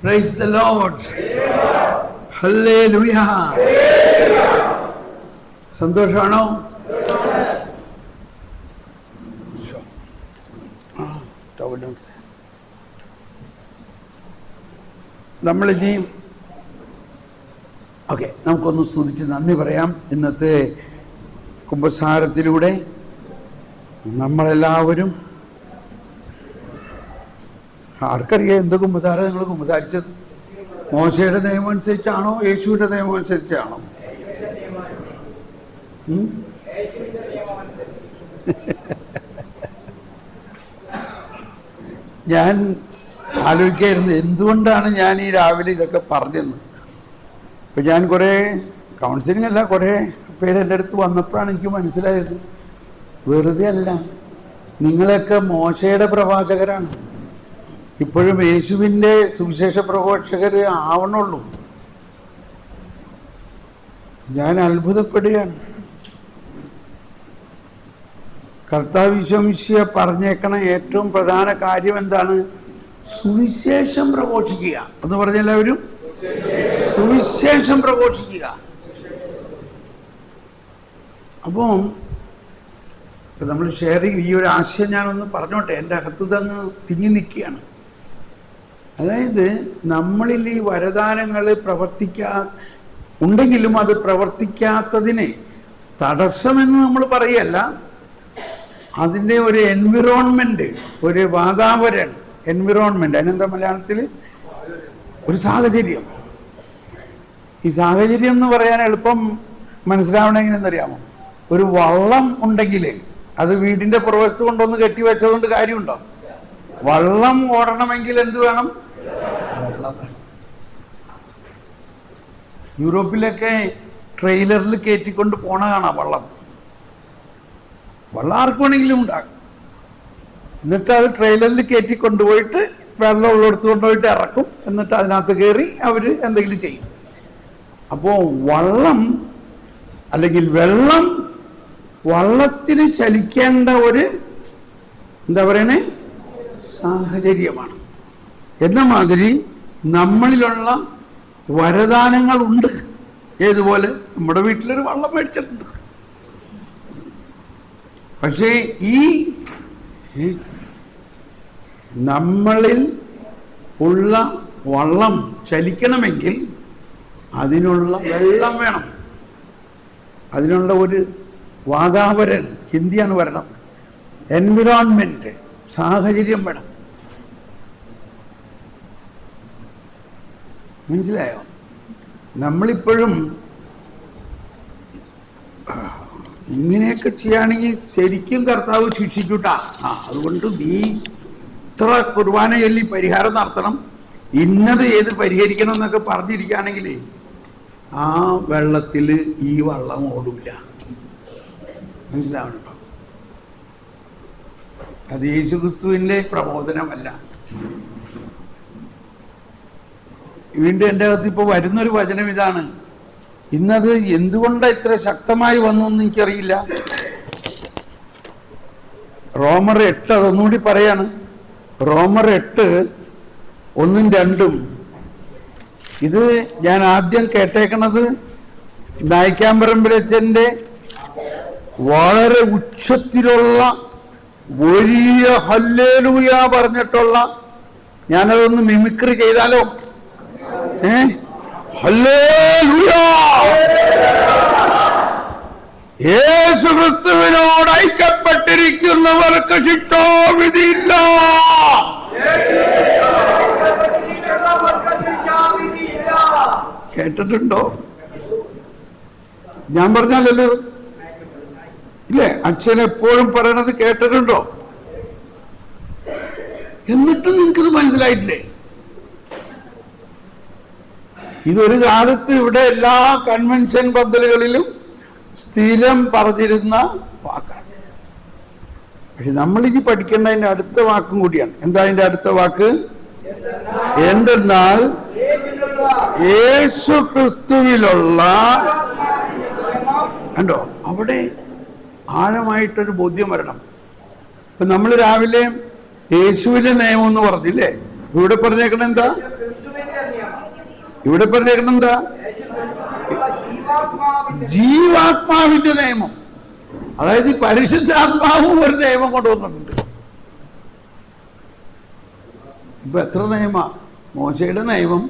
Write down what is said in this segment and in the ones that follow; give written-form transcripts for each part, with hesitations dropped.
Praise the Lord. Hallelujah. സന്തോഷമാണോ? നമ്മളിനി നമുക്കൊന്ന് സ്തുതിച്ച് നന്ദി പറയാം. ഇന്നത്തെ കുമ്പസാരത്തിലൂടെ നമ്മളെല്ലാവരും, ആർക്കറിയാം എന്ത് കുമ്പസാരം നിങ്ങൾ കുമ്പസാരിച്ചത്? മോശയുടെ നിയമം അനുസരിച്ചാണോ യേശുവിൻ്റെ നിയമം അനുസരിച്ചാണോ? ഞാൻ ആലോചിക്കായിരുന്നു എന്തുകൊണ്ടാണ് ഞാൻ ഈ രാവിലെ ഇതൊക്കെ പറഞ്ഞതെന്ന്. ഇപ്പം ഞാൻ കുറേ കൗൺസിലിംഗ് അല്ല, കുറേ പേര് എൻ്റെ അടുത്ത് വന്നപ്പോഴാണ് എനിക്ക് മനസ്സിലായത്, വെറുതെ അല്ല, നിങ്ങളൊക്കെ മോശയുടെ പ്രവാചകരാണ്. ഇപ്പോഴും യേശുവിൻ്റെ സുവിശേഷ പ്രഘോഷകർ ആവണുള്ളൂ. ഞാൻ അത്ഭുതപ്പെടുകയാണ്. കർത്താവ് ഈശോമിശിഹാ പറഞ്ഞേക്കണ ഏറ്റവും പ്രധാന കാര്യം എന്താണ്? സുവിശേഷം പ്രഘോഷിക്കുക എന്ന് പറഞ്ഞ എല്ലാവരും സുവിശേഷം പ്രഘോഷിക്കുക. അപ്പം നമ്മൾ ഷെയറിങ് ഈ ഒരു ആശയം ഞാനൊന്ന് പറഞ്ഞോട്ടെ, എൻ്റെ അകത്ത് തന്നെ തിങ്ങി നിൽക്കുകയാണ്. അതായത് നമ്മളിൽ ഈ വരദാനങ്ങൾ ഉണ്ടെങ്കിലും അത് പ്രവർത്തിക്കാത്തതിനെ തടസ്സമെന്ന് നമ്മൾ പറയല്ല, അതിൻ്റെ ഒരു എൻവിറോൺമെൻറ്റ്, ഒരു വാതാവരണം, എൻവിറോൺമെൻറ്റ്, അതിനെന്താ മലയാളത്തിൽ? ഒരു സാഹചര്യം. ഈ സാഹചര്യം എന്ന് പറയാൻ എളുപ്പം മനസ്സിലാവണമെങ്കിൽ എന്തറിയാമോ? ഒരു വള്ളം ഉണ്ടെങ്കിൽ അത് വീടിൻ്റെ പുറവശത്ത് കൊണ്ടൊന്ന് കെട്ടി വെച്ചതുകൊണ്ട് കാര്യമുണ്ടോ? വള്ളം ഓടണമെങ്കിൽ എന്ത് വേണം? വെള്ളം വേണം. യൂറോപ്പിലൊക്കെ ട്രെയിലറിൽ കയറ്റിക്കൊണ്ട് പോണ കാണാം വെള്ളം. വെള്ളം ആർക്ക് വേണമെങ്കിലും ഉണ്ടാകും. എന്നിട്ട് അത് ട്രെയിലറിൽ കയറ്റി കൊണ്ടുപോയിട്ട് വെള്ളം ഉള്ളിടത്ത് കൊണ്ടുപോയിട്ട് ഇറക്കും. എന്നിട്ട് അതിനകത്ത് കയറി അവർ എന്തെങ്കിലും ചെയ്യും. അപ്പോൾ വള്ളം അല്ലെങ്കിൽ വെള്ളം വള്ളത്തിന് ചലിക്കേണ്ട ഒരു എന്താ പറയണേ സാഹചര്യമാണ്. എന്ന മാതിരി നമ്മളിലുള്ള വരദാനങ്ങളുണ്ട്. ഏതുപോലെ നമ്മുടെ വീട്ടിലൊരു വള്ളം മേടിച്ചിട്ടുണ്ട്. പക്ഷേ ഈ നമ്മളിൽ ഉള്ള വള്ളം ചലിക്കണമെങ്കിൽ അതിനുള്ള വെള്ളം വേണം, അതിനുള്ള ഒരു വാതാവരണം, ഹിന്ദിയാണ് വരണത്, എൻവിറോൺമെന്റ്, സാഹചര്യം വേണം. മനസ്സിലായോ? നമ്മളിപ്പോഴും ഇങ്ങനെയൊക്കെ ചെയ്യുകയാണെങ്കിൽ ശരിക്കും കർത്താവ് ശിക്ഷിക്കൂട്ടാ. അതുകൊണ്ട് നീ ഇത്ര കുർബാന ചൊല്ലി പരിഹാരം നടത്തണം, ഇന്നത് ഏത് പരിഹരിക്കണം എന്നൊക്കെ പറഞ്ഞിരിക്കുകയാണെങ്കിൽ ആ വെള്ളത്തിൽ ഈ വള്ളം ഓടില്ല. മനസ്സിലാവണോ? അത് യേശുക്രിസ്തുവിൻ്റെ പ്രബോധനമല്ല. വീണ്ടും എൻ്റെ അകത്ത് ഇപ്പോൾ വരുന്നൊരു വചനം ഇതാണ്. ഇന്നത് എന്തുകൊണ്ടാണ് ഇത്ര ശക്തമായി വന്നു എന്ന് എനിക്കറിയില്ല. റോമർ 8, അതൊന്നുകൂടി പറയാണ്. റോമർ 8, 1, 2. ഇത് ഞാൻ ആദ്യം കേട്ടേക്കണത് നായിക്കാമ്പറമ്പിലച്ചൻ്റെ വളരെ ഉച്ചത്തിലുള്ള വലിയ ഹല്ലേലൂയ പറഞ്ഞിട്ടുള്ള, ഞാനതൊന്ന് മിമിക്രി ചെയ്താലോ? ഹല്ലേലൂയ, യേശുക്രിസ്തുവിനോട് ഐക്യപ്പെട്ടിരിക്കുന്നവർക്ക് ശിക്ഷാവിധിയില്ല. കേട്ടിട്ടുണ്ടോ? ഞാൻ പറഞ്ഞാലല്ലോ ഇല്ലേ? അച്ഛൻ എപ്പോഴും പറയണത് കേട്ടിട്ടുണ്ടോ? എന്നിട്ടും നിങ്ങൾക്കിത് മനസ്സിലായിട്ടില്ലേ? ഇതൊരു കാലത്ത് ഇവിടെ എല്ലാ കൺവെൻഷൻ പന്തലുകളിലും സ്ഥിരം പറഞ്ഞിരുന്ന വാക്കാണ്. പക്ഷെ നമ്മളിനി പഠിക്കേണ്ടതിന്റെ അടുത്ത വാക്കും കൂടിയാണ്. എന്താ അതിന്റെ അടുത്ത വാക്ക്? എന്തെന്നാൽ യേശു ക്രിസ്തുവിലുള്ള, കണ്ടോ, അവിടെ ആഴമായിട്ടൊരു ബോധ്യം വരണം. ഇപ്പൊ നമ്മൾ രാവിലെ യേശുവിന്റെ നിയമം എന്ന് പറഞ്ഞില്ലേ? ഇവിടെ പറഞ്ഞേക്കണ എന്താ? ഇവിടെ പറഞ്ഞേക്കണം എന്താ? ജീവാത്മാവിന്റെ നിയമം. അതായത് പരിശുദ്ധാത്മാവും ഒരു നിയമം കൊണ്ടുവന്നിട്ടുണ്ട്. ഇപ്പൊ എത്ര നിയമ? മോശയുടെ നിയമം,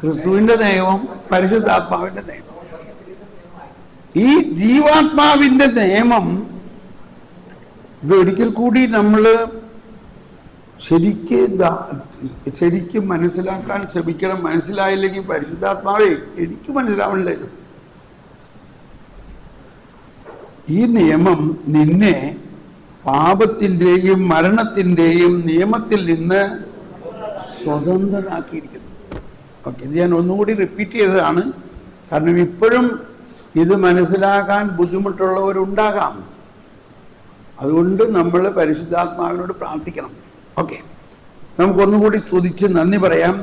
ക്രിസ്തുവിന്റെ നിയമം, പരിശുദ്ധാത്മാവിന്റെ നിയമം. ഈ ജീവാത്മാവിന്റെ നിയമം ഇത് ഒരിക്കൽ കൂടി നമ്മൾ ശരിക്കും മനസ്സിലാക്കാൻ ശ്രമിക്കണം. മനസ്സിലായില്ലെങ്കിൽ പരിശുദ്ധാത്മാവേ എനിക്ക് മനസ്സിലാവണില്ല ഇത്. ഈ നിയമം നിന്നെ പാപത്തിൻ്റെയും മരണത്തിൻ്റെയും നിയമത്തിൽ നിന്ന് സ്വതന്ത്രനാക്കിയിരിക്കുന്നു. ഓക്കെ, ഇത് ഞാൻ ഒന്നുകൂടി റിപ്പീറ്റ് ചെയ്തതാണ്. കാരണം ഇപ്പോഴും ഇത് മനസ്സിലാക്കാൻ ബുദ്ധിമുട്ടുള്ളവരുണ്ടാകാം. അതുകൊണ്ട് നമ്മൾ പരിശുദ്ധാത്മാവിനോട് പ്രാർത്ഥിക്കണം. ഓക്കെ, നമുക്കൊന്നുകൂടി സ്തുതിച്ച് നന്ദി പറയാം.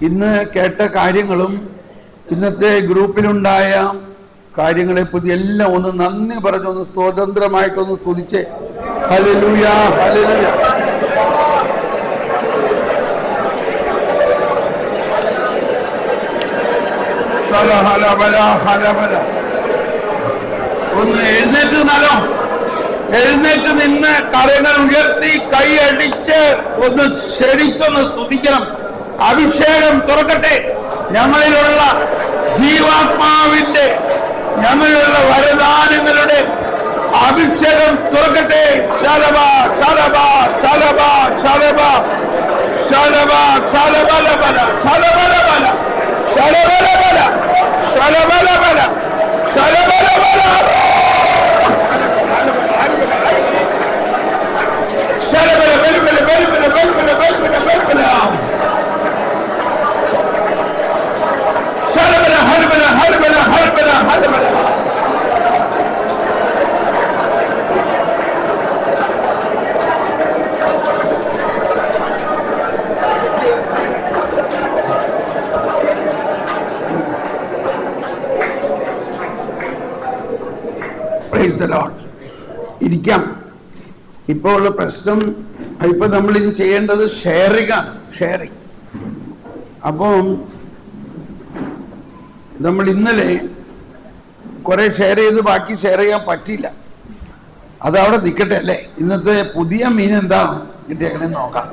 ഇന്ന് കേട്ട കാര്യങ്ങളും ഇന്നത്തെ ഗ്രൂപ്പിലുണ്ടായ കാര്യങ്ങളെ പറ്റി എല്ലാം ഒന്ന് നന്ദി പറഞ്ഞൊന്ന് സ്വതന്ത്രമായിട്ടൊന്ന് സ്തുതിച്ച് ഹല്ലേലൂയ, ഹല്ലേലൂയ. ഒന്ന് എഴുന്നേറ്റ് നല്ലോ, എഴുന്നേറ്റ് നിന്ന് കരങ്ങൾ ഉയർത്തി കൈയടിച്ച് ഒന്ന് ശരിക്കൊന്ന് സ്തുതിക്കണം. അഭിഷേകം തുറക്കട്ടെ. ഞങ്ങളിലുള്ള ജീവാത്മാവിന്റെ, ഞങ്ങളിലുള്ള വരദാനങ്ങളുടെ അഭിഷേകം തുറക്കട്ടെ. ശലഭ ശലഭ ശലഭ ശലഭ ശലഭ ശലബലബല ശലബലബല ശലബലബല ശലബലബല ശലബലബല ശലബല ബലബല ബലബല ബലബല ബലബല ബലബല ശലബല ഹലബല ഹലബല ഹലബല ഹലബല. ഇരിക്കാം. ഇപ്പോൾ ഉള്ള പ്രശ്നം, ഇപ്പൊ നമ്മൾ ഇനി ചെയ്യേണ്ടത് ഷെയറിംഗ് ആണ്. ഷെയറിംഗ്. അപ്പം നമ്മൾ ഇന്നലെ കുറെ ഷെയർ ചെയ്ത് ബാക്കി ഷെയർ ചെയ്യാൻ പറ്റിയില്ല. അതവിടെ നിൽക്കട്ടെ അല്ലേ. ഇന്നത്തെ പുതിയ മീൻ എന്താണ് കിട്ടിയേക്കണേ നോക്കാം.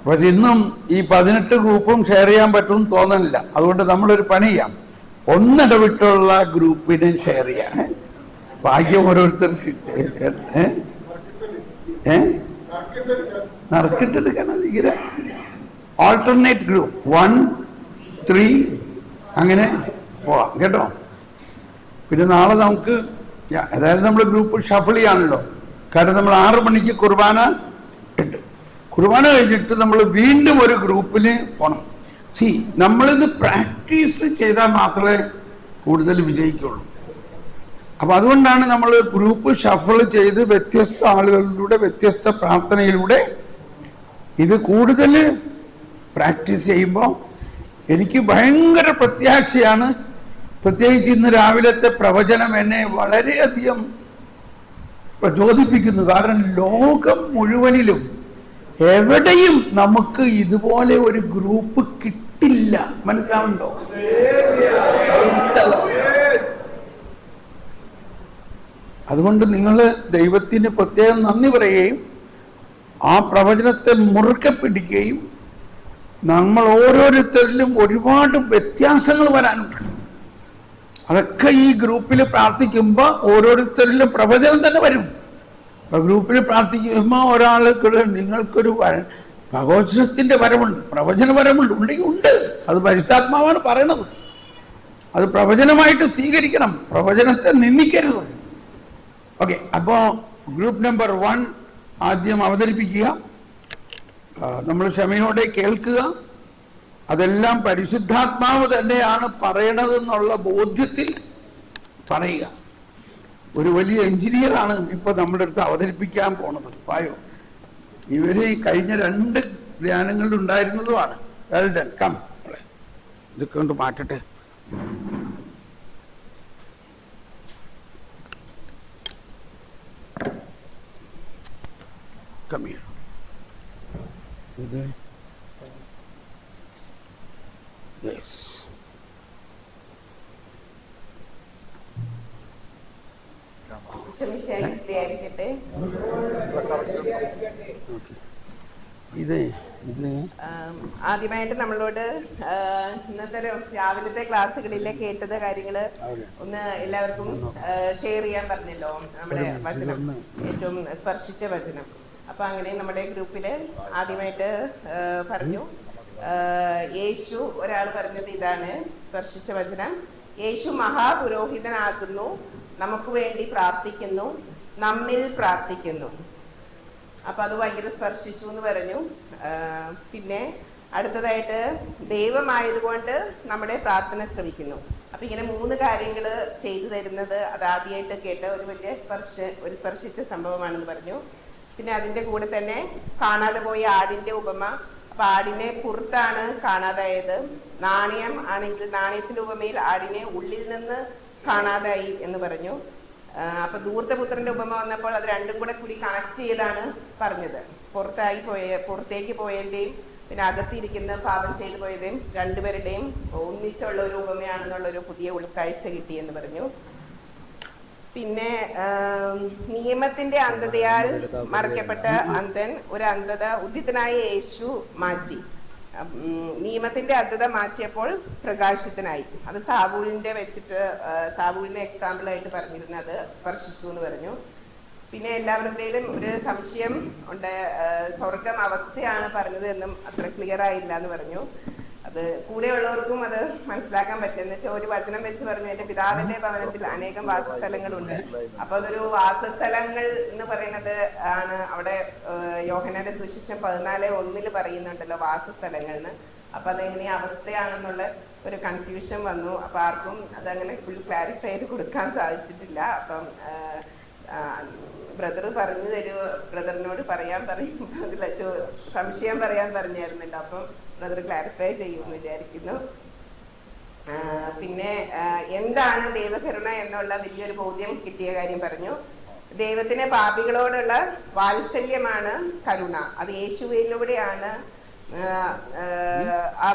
പക്ഷെ ഇന്നും ഈ 18 ഗ്രൂപ്പും ഷെയർ ചെയ്യാൻ പറ്റുമെന്ന് തോന്നണില്ല. അതുകൊണ്ട് നമ്മളൊരു പണി ചെയ്യാം. ഒന്നിടവിട്ടുള്ള ഗ്രൂപ്പിനെ ഷെയർ ചെയ്യാം. ഭാഗ്യം ഓരോരുത്തർക്ക് നറുക്കിട്ടെടുക്കണം. ഇങ്ങനെ ആൾട്ടർനേറ്റ് ഗ്രൂപ്പ് 1, 3 അങ്ങനെ പോവാം കേട്ടോ. പിന്നെ നാളെ നമുക്ക് അതായത് നമ്മൾ ഗ്രൂപ്പ് ഷഫിൾ ചെയ്യാണല്ലോ. കാരണം നമ്മൾ 6 മണിക്ക് കുർബാന ഉണ്ട്. കുർബാന കഴിഞ്ഞിട്ട് നമ്മൾ വീണ്ടും ഒരു ഗ്രൂപ്പിന് പോകണം. നമ്മളിത് പ്രാക്ടീസ് ചെയ്താൽ മാത്രമേ കൂടുതൽ വിജയിക്കുള്ളൂ. അപ്പൊ അതുകൊണ്ടാണ് നമ്മൾ ഗ്രൂപ്പ് ഷഫിൾ ചെയ്ത് വ്യത്യസ്ത ആളുകളിലൂടെ വ്യത്യസ്ത പ്രാർത്ഥനയിലൂടെ ഇത് കൂടുതൽ പ്രാക്ടീസ് ചെയ്യുമ്പോൾ എനിക്ക് ഭയങ്കര പ്രത്യാശയാണ്. പ്രത്യേകിച്ച് ഇന്ന് രാവിലത്തെ പ്രവചനം എന്നെ വളരെയധികം പ്രചോദിപ്പിക്കുന്നു. കാരണം ലോകം മുഴുവനിലും എവിടെയും നമുക്ക് ഇതുപോലെ ഒരു ഗ്രൂപ്പ് കിട്ടില്ല. മനസ്സിലാവുന്നുണ്ടോ? അതുകൊണ്ട് നിങ്ങൾ ദൈവത്തിന് പ്രത്യേകം നന്ദി പറയുകയും ആ പ്രവചനത്തെ മുറുക്കെ പിടിക്കുകയും, നമ്മൾ ഓരോരുത്തരിലും ഒരുപാട് വ്യത്യാസങ്ങൾ വരാനുണ്ട്. അതൊക്കെ ഈ ഗ്രൂപ്പിൽ പ്രാർത്ഥിക്കുമ്പോൾ ഓരോരുത്തരിലും പ്രവചനം തന്നെ വരും. അപ്പൊ ഗ്രൂപ്പിൽ പ്രാർത്ഥിക്കുമ്പോൾ ഒരാൾക്ക് നിങ്ങൾക്കൊരു പ്രവചനത്തിന്റെ വരമുണ്ട്, പ്രവചന വരമുണ്ട് ഉണ്ടെങ്കിൽ ഉണ്ട്. അത് പരിശുദ്ധാത്മാവാണ് പറയണത്. അത് പ്രവചനമായിട്ട് സ്വീകരിക്കണം. പ്രവചനത്തെ നിന്ദിക്കരുത്. ഓക്കെ, അപ്പോൾ ഗ്രൂപ്പ് നമ്പർ 1 ആദ്യം അവതരിപ്പിക്കുക. നമ്മൾ ക്ഷമയോടെ കേൾക്കുക. അതെല്ലാം പരിശുദ്ധാത്മാവ് തന്നെയാണ് പറയണതെന്നുള്ള ബോധ്യത്തിൽ പറയുക. ഒരു വലിയ എഞ്ചിനീയറാണ് ഇപ്പൊ നമ്മുടെ അടുത്ത് അവതരിപ്പിക്കാൻ പോണത്. പായോ, ഇവര് കഴിഞ്ഞ 2 ധ്യാനങ്ങളിൽ ഉണ്ടായിരുന്നതുമാണ്. കം, ഇതൊക്കെ കൊണ്ട് മാറ്റട്ടെ. Come here. യെസ്. ആദ്യമായിട്ട് നമ്മളോട് ഇന്നത്തെ രാവിലത്തെ ക്ലാസ്സുകളിലെ കേട്ടത് കാര്യങ്ങള് ഒന്ന് എല്ലാവർക്കും ഷെയർ ചെയ്യാൻ പറഞ്ഞല്ലോ. നമ്മുടെ വചനം ഏറ്റവും സ്പർശിച്ച വചനം. അപ്പൊ അങ്ങനെ നമ്മുടെ ഗ്രൂപ്പില് ആദ്യമായിട്ട് പറഞ്ഞു, യേശു ഒരാൾ പറഞ്ഞത് ഇതാണ് സ്പർശിച്ച വചനം: യേശു മഹാപുരോഹിതനാകുന്നു, നമുക്ക് വേണ്ടി പ്രാർത്ഥിക്കുന്നു, നമ്മിൽ പ്രാർത്ഥിക്കുന്നു. അപ്പൊ അത് ഭയങ്കര സ്പർശിച്ചു എന്ന് പറഞ്ഞു. പിന്നെ അടുത്തതായിട്ട് ദൈവമായതുകൊണ്ട് നമ്മുടെ പ്രാർത്ഥന ശ്രവിക്കുന്നു. അപ്പൊ ഇങ്ങനെ 3 കാര്യങ്ങൾ ചെയ്തു തരുന്നത് അത് ആദ്യമായിട്ട് കേട്ട ഒരു വലിയ സ്പർശിച്ച സംഭവമാണെന്ന് പറഞ്ഞു. പിന്നെ അതിന്റെ കൂടെ തന്നെ കാണാതെ പോയ ആടിന്റെ ഉപമ. അപ്പൊ ആടിനെ പുറത്താണ് കാണാതായത്. നാണയം ആണെങ്കിൽ നാണയത്തിന്റെ ഉപമയിൽ ആടിനെ ഉള്ളിൽ നിന്ന് കാണാതായി എന്ന് പറഞ്ഞു. അപ്പൊ ധൂർത്തപുത്രന്റെ ഉപമ വന്നപ്പോൾ അത് രണ്ടും കൂടി കണക്ട് ചെയ്താണ് പറഞ്ഞത്. പുറത്തേക്ക് പോയതിന്റെയും പിന്നെ അകത്തിരിക്കുന്ന പാപം ചെയ്തു പോയതും രണ്ടുപേരുടെയും ഒന്നിച്ചുള്ള ഒരു ഉപമയാണെന്നുള്ള ഒരു പുതിയ ഉൾക്കാഴ്ച കിട്ടി എന്ന് പറഞ്ഞു. പിന്നെ നിയമത്തിന്റെ അന്ധതയാൽ മറയ്ക്കപ്പെട്ട അന്ധൻ ഒരു അന്ധത ഉദിതനായ യേശു മാറ്റി. നിയമത്തിന്റെ അന്ധത മാറ്റിയപ്പോൾ പ്രകാശത്തിനായി. അത് സാബൂളിന്റെ സാബൂളിനെ എക്സാമ്പിൾ ആയിട്ട് പറഞ്ഞിരുന്നത് സ്പർശിച്ചു എന്ന് പറഞ്ഞു. പിന്നെ എല്ലാവരുടെയും ഒരു സംശയം ഉണ്ട്, സ്വർഗം അവസ്ഥയാണ് പറഞ്ഞത് എന്നും അത്ര ക്ലിയർ ആയില്ല എന്ന് പറഞ്ഞു. അത് കൂടെയുള്ളവർക്കും അത് മനസ്സിലാക്കാൻ പറ്റുന്ന വെച്ചാൽ ഒരു വചനം വെച്ച് പറഞ്ഞു, എന്റെ പിതാവിന്റെ ഭവനത്തിൽ അനേകം വാസസ്ഥലങ്ങളുണ്ട്. അപ്പൊ അതൊരു വാസസ്ഥലങ്ങൾ എന്ന് പറയുന്നത് ആണ്. അവിടെ യോഹന്നാന്റെ സുവിശേഷം 14:1 പറയുന്നുണ്ടല്ലോ വാസസ്ഥലങ്ങൾ എന്ന്. അപ്പൊ അതെങ്ങനെ അവസ്ഥയാണെന്നുള്ള ഒരു കൺഫ്യൂഷൻ വന്നു. അപ്പൊ ആർക്കും അതങ്ങനെ ഫുൾ ക്ലാരിഫൈ ചെയ്ത് കൊടുക്കാൻ സാധിച്ചിട്ടില്ല. അപ്പം ബ്രദർ പറഞ്ഞു തരുമോ, ബ്രദറിനോട് സംശയം പറയാൻ പറഞ്ഞായിരുന്നല്ലോ. അപ്പം ബ്രദർ ക്ലാരിഫൈ ചെയ്യുമെന്ന് വിചാരിക്കുന്നു. പിന്നെ എന്താണ് ദൈവകരുണ എന്നുള്ള വലിയൊരു ബോധ്യം കിട്ടിയ കാര്യം പറഞ്ഞു. ദൈവത്തിന് പാപികളോടുള്ള വാത്സല്യമാണ് കരുണ. അത് യേശുവിലൂടെയാണ് ആ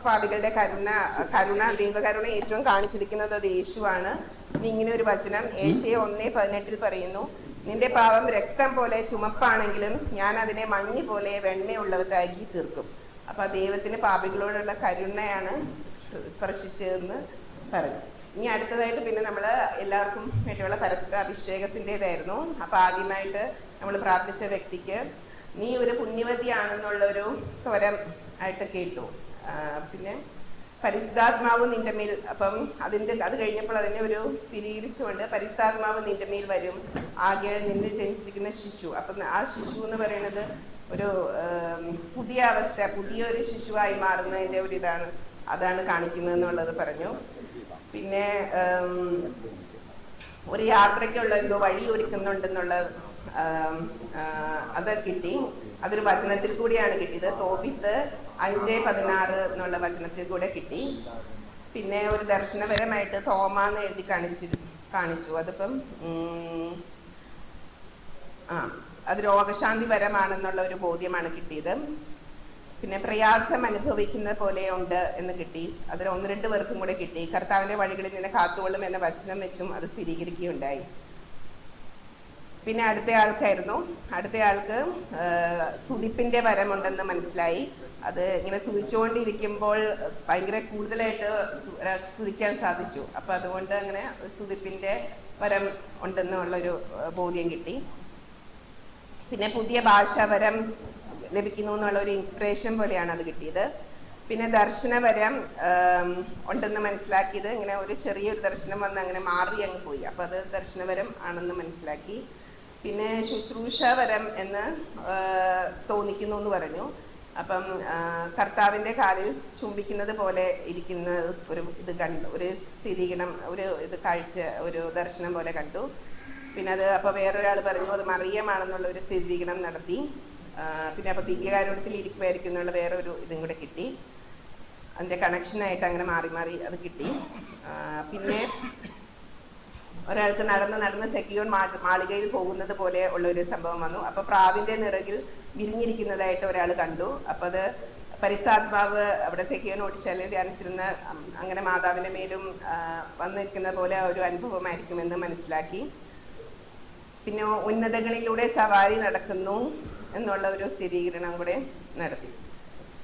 പാപികളുടെ കരുണ ദൈവകരുണ ഏറ്റവും കാണിച്ചിരിക്കുന്നത് അത് യേശുവാണ്. ഇങ്ങനെ ഒരു വചനം ഏശയ്യ 1:18 പറയുന്നു, നിന്റെ പാപം രക്തം പോലെ ചുമപ്പാണെങ്കിലും ഞാൻ അതിനെ മഞ്ഞ് പോലെ വെണ്ണയുള്ളതാക്കി തീർക്കും. അപ്പൊ ദൈവത്തിന് പാപികളോടുള്ള കരുണയാണ് സ്പർശിച്ചതെന്ന് പറഞ്ഞു. ഇനി അടുത്തതായിട്ട് പിന്നെ നമ്മൾ എല്ലാവർക്കും വേണ്ടിയുള്ള പരസ്പര അഭിഷേകത്തിൻ്റെതായിരുന്നു. അപ്പൊ ആദ്യമായിട്ട് നമ്മൾ പ്രാർത്ഥിച്ച വ്യക്തിക്ക് നീ ഒരു പുണ്യവതിയാണെന്നുള്ളൊരു സ്വരം ആയിട്ട് കേട്ടു. പിന്നെ പരിശുദ്ധാത്മാവ് നിന്റെ മേൽ. അപ്പം അത് കഴിഞ്ഞപ്പോൾ അതിനെ ഒരു സ്ഥിരീകരിച്ചുകൊണ്ട് പരിശുദ്ധാത്മാവ് നിന്റെ മേൽ വരും, ആകെ നിന്നിൽ ജനിച്ചിരിക്കുന്ന ശിശു. അപ്പം ആ ശിശു എന്ന് പറയുന്നത് ഒരു പുതിയ അവസ്ഥ, പുതിയൊരു ശിശുവായി മാറുന്നതിൻ്റെ ഒരു അതാണ് കാണിക്കുന്നത് എന്നുള്ളത് പറഞ്ഞു. പിന്നെ ഒരു യാത്രയ്ക്കുള്ള എന്തോ വഴി ഒരുക്കുന്നുണ്ടെന്നുള്ള അത് കിട്ടി. അതൊരു വചനത്തിൽ കൂടിയാണ് കിട്ടിയത്. തോബിത്ത് 5:16 എന്നുള്ള വചനത്തിൽ കൂടെ കിട്ടി. പിന്നെ ഒരു ദർശനപരമായിട്ട് തോമാന്ന് എഴുതി കാണിച്ചു. അതിപ്പം അത് രോഗശാന്തി പരമാണെന്നുള്ള ഒരു ബോധ്യമാണ് കിട്ടിയത്. പിന്നെ പ്രയാസം അനുഭവിക്കുന്ന പോലെ ഉണ്ട് എന്ന് കിട്ടി. അതിൽ 1-2 പേർക്കും കൂടെ കിട്ടി. കർത്താവിന്റെ വഴികളിൽ നിന്നെ കാത്തുകൊള്ളും എന്ന വചനം വെച്ചും അത് സ്ഥിരീകരിക്കുകയുണ്ടായി. പിന്നെ അടുത്ത ആൾക്ക് സ്തുതിപ്പിന്റെ വരമുണ്ടെന്ന് മനസ്സിലായി. അത് ഇങ്ങനെ സ്തുതിച്ചുകൊണ്ടിരിക്കുമ്പോൾ ഭയങ്കര കൂടുതലായിട്ട് സ്തുതിക്കാൻ സാധിച്ചു. അപ്പൊ അതുകൊണ്ട് അങ്ങനെ സ്തുതിപ്പിന്റെ വരം ഉണ്ടെന്നുള്ളൊരു ബോധ്യം കിട്ടി. പിന്നെ പുതിയ ഭാഷാവരം ലഭിക്കുന്നു എന്നുള്ള ഒരു ഇൻസ്പിറേഷൻ പോലെയാണ് അത് കിട്ടിയത്. പിന്നെ ദർശനവരം ഉണ്ടെന്ന് മനസ്സിലാക്കിയത് ഇങ്ങനെ ഒരു ചെറിയൊരു ദർശനം വന്ന് അങ്ങനെ മാറി അങ്ങ് പോയി. അപ്പൊ അത് ദർശനവരം ആണെന്ന് മനസ്സിലാക്കി. പിന്നെ ശുശ്രൂഷാവരം എന്ന് തോന്നിക്കുന്നു എന്ന് പറഞ്ഞു. അപ്പം കർത്താവിന്റെ കാലിൽ ചുംബിക്കുന്നത് പോലെ ഇരിക്കുന്ന ഒരു ഇത് കണ്ടു, ഒരു സ്ഥിരീകരണം, ഒരു കാഴ്ച, ഒരു ദർശനം പോലെ കണ്ടു. പിന്നെ അത് അപ്പൊ വേറൊരാൾ പറഞ്ഞു അത് മറിയമാണെന്നുള്ള ഒരു സ്ഥിരീകരണം നടത്തി. പിന്നെ അപ്പൊ ദിവ്യകാരുണ്യത്തിൽ ഇരിക്കുമായിരിക്കും എന്നുള്ള വേറൊരു ഇതും കൂടെ കിട്ടി. അതിന്റെ കണക്ഷനായിട്ട് അങ്ങനെ മാറി മാറി അത് കിട്ടി. പിന്നെ ഒരാൾക്ക് നടന്ന് സെക്യൂർ മാളികയിൽ പോകുന്നത് പോലെ ഉള്ള ഒരു സംഭവം വന്നു. അപ്പൊ പ്രാവിന്റെ നിറകിൽ വിരിഞ്ഞിരിക്കുന്നതായിട്ട് ഒരാൾ കണ്ടു. അപ്പൊ അത് പരിശുദ്ധാത്മാവ് അവിടെ സെഖിയോൻ ഓടിച്ചാലിൽ ധ്യാനിച്ചിരുന്ന അങ്ങനെ മാതാവിന്റെ മേലും വന്നിരിക്കുന്ന പോലെ ഒരു അനുഭവമായിരിക്കുമെന്ന് മനസ്സിലാക്കി. പിന്നെ ഉന്നതങ്ങളിലൂടെ സവാരി നടക്കുന്നു എന്നുള്ള ഒരു സ്ഥിരീകരണം കൂടെ നടത്തി.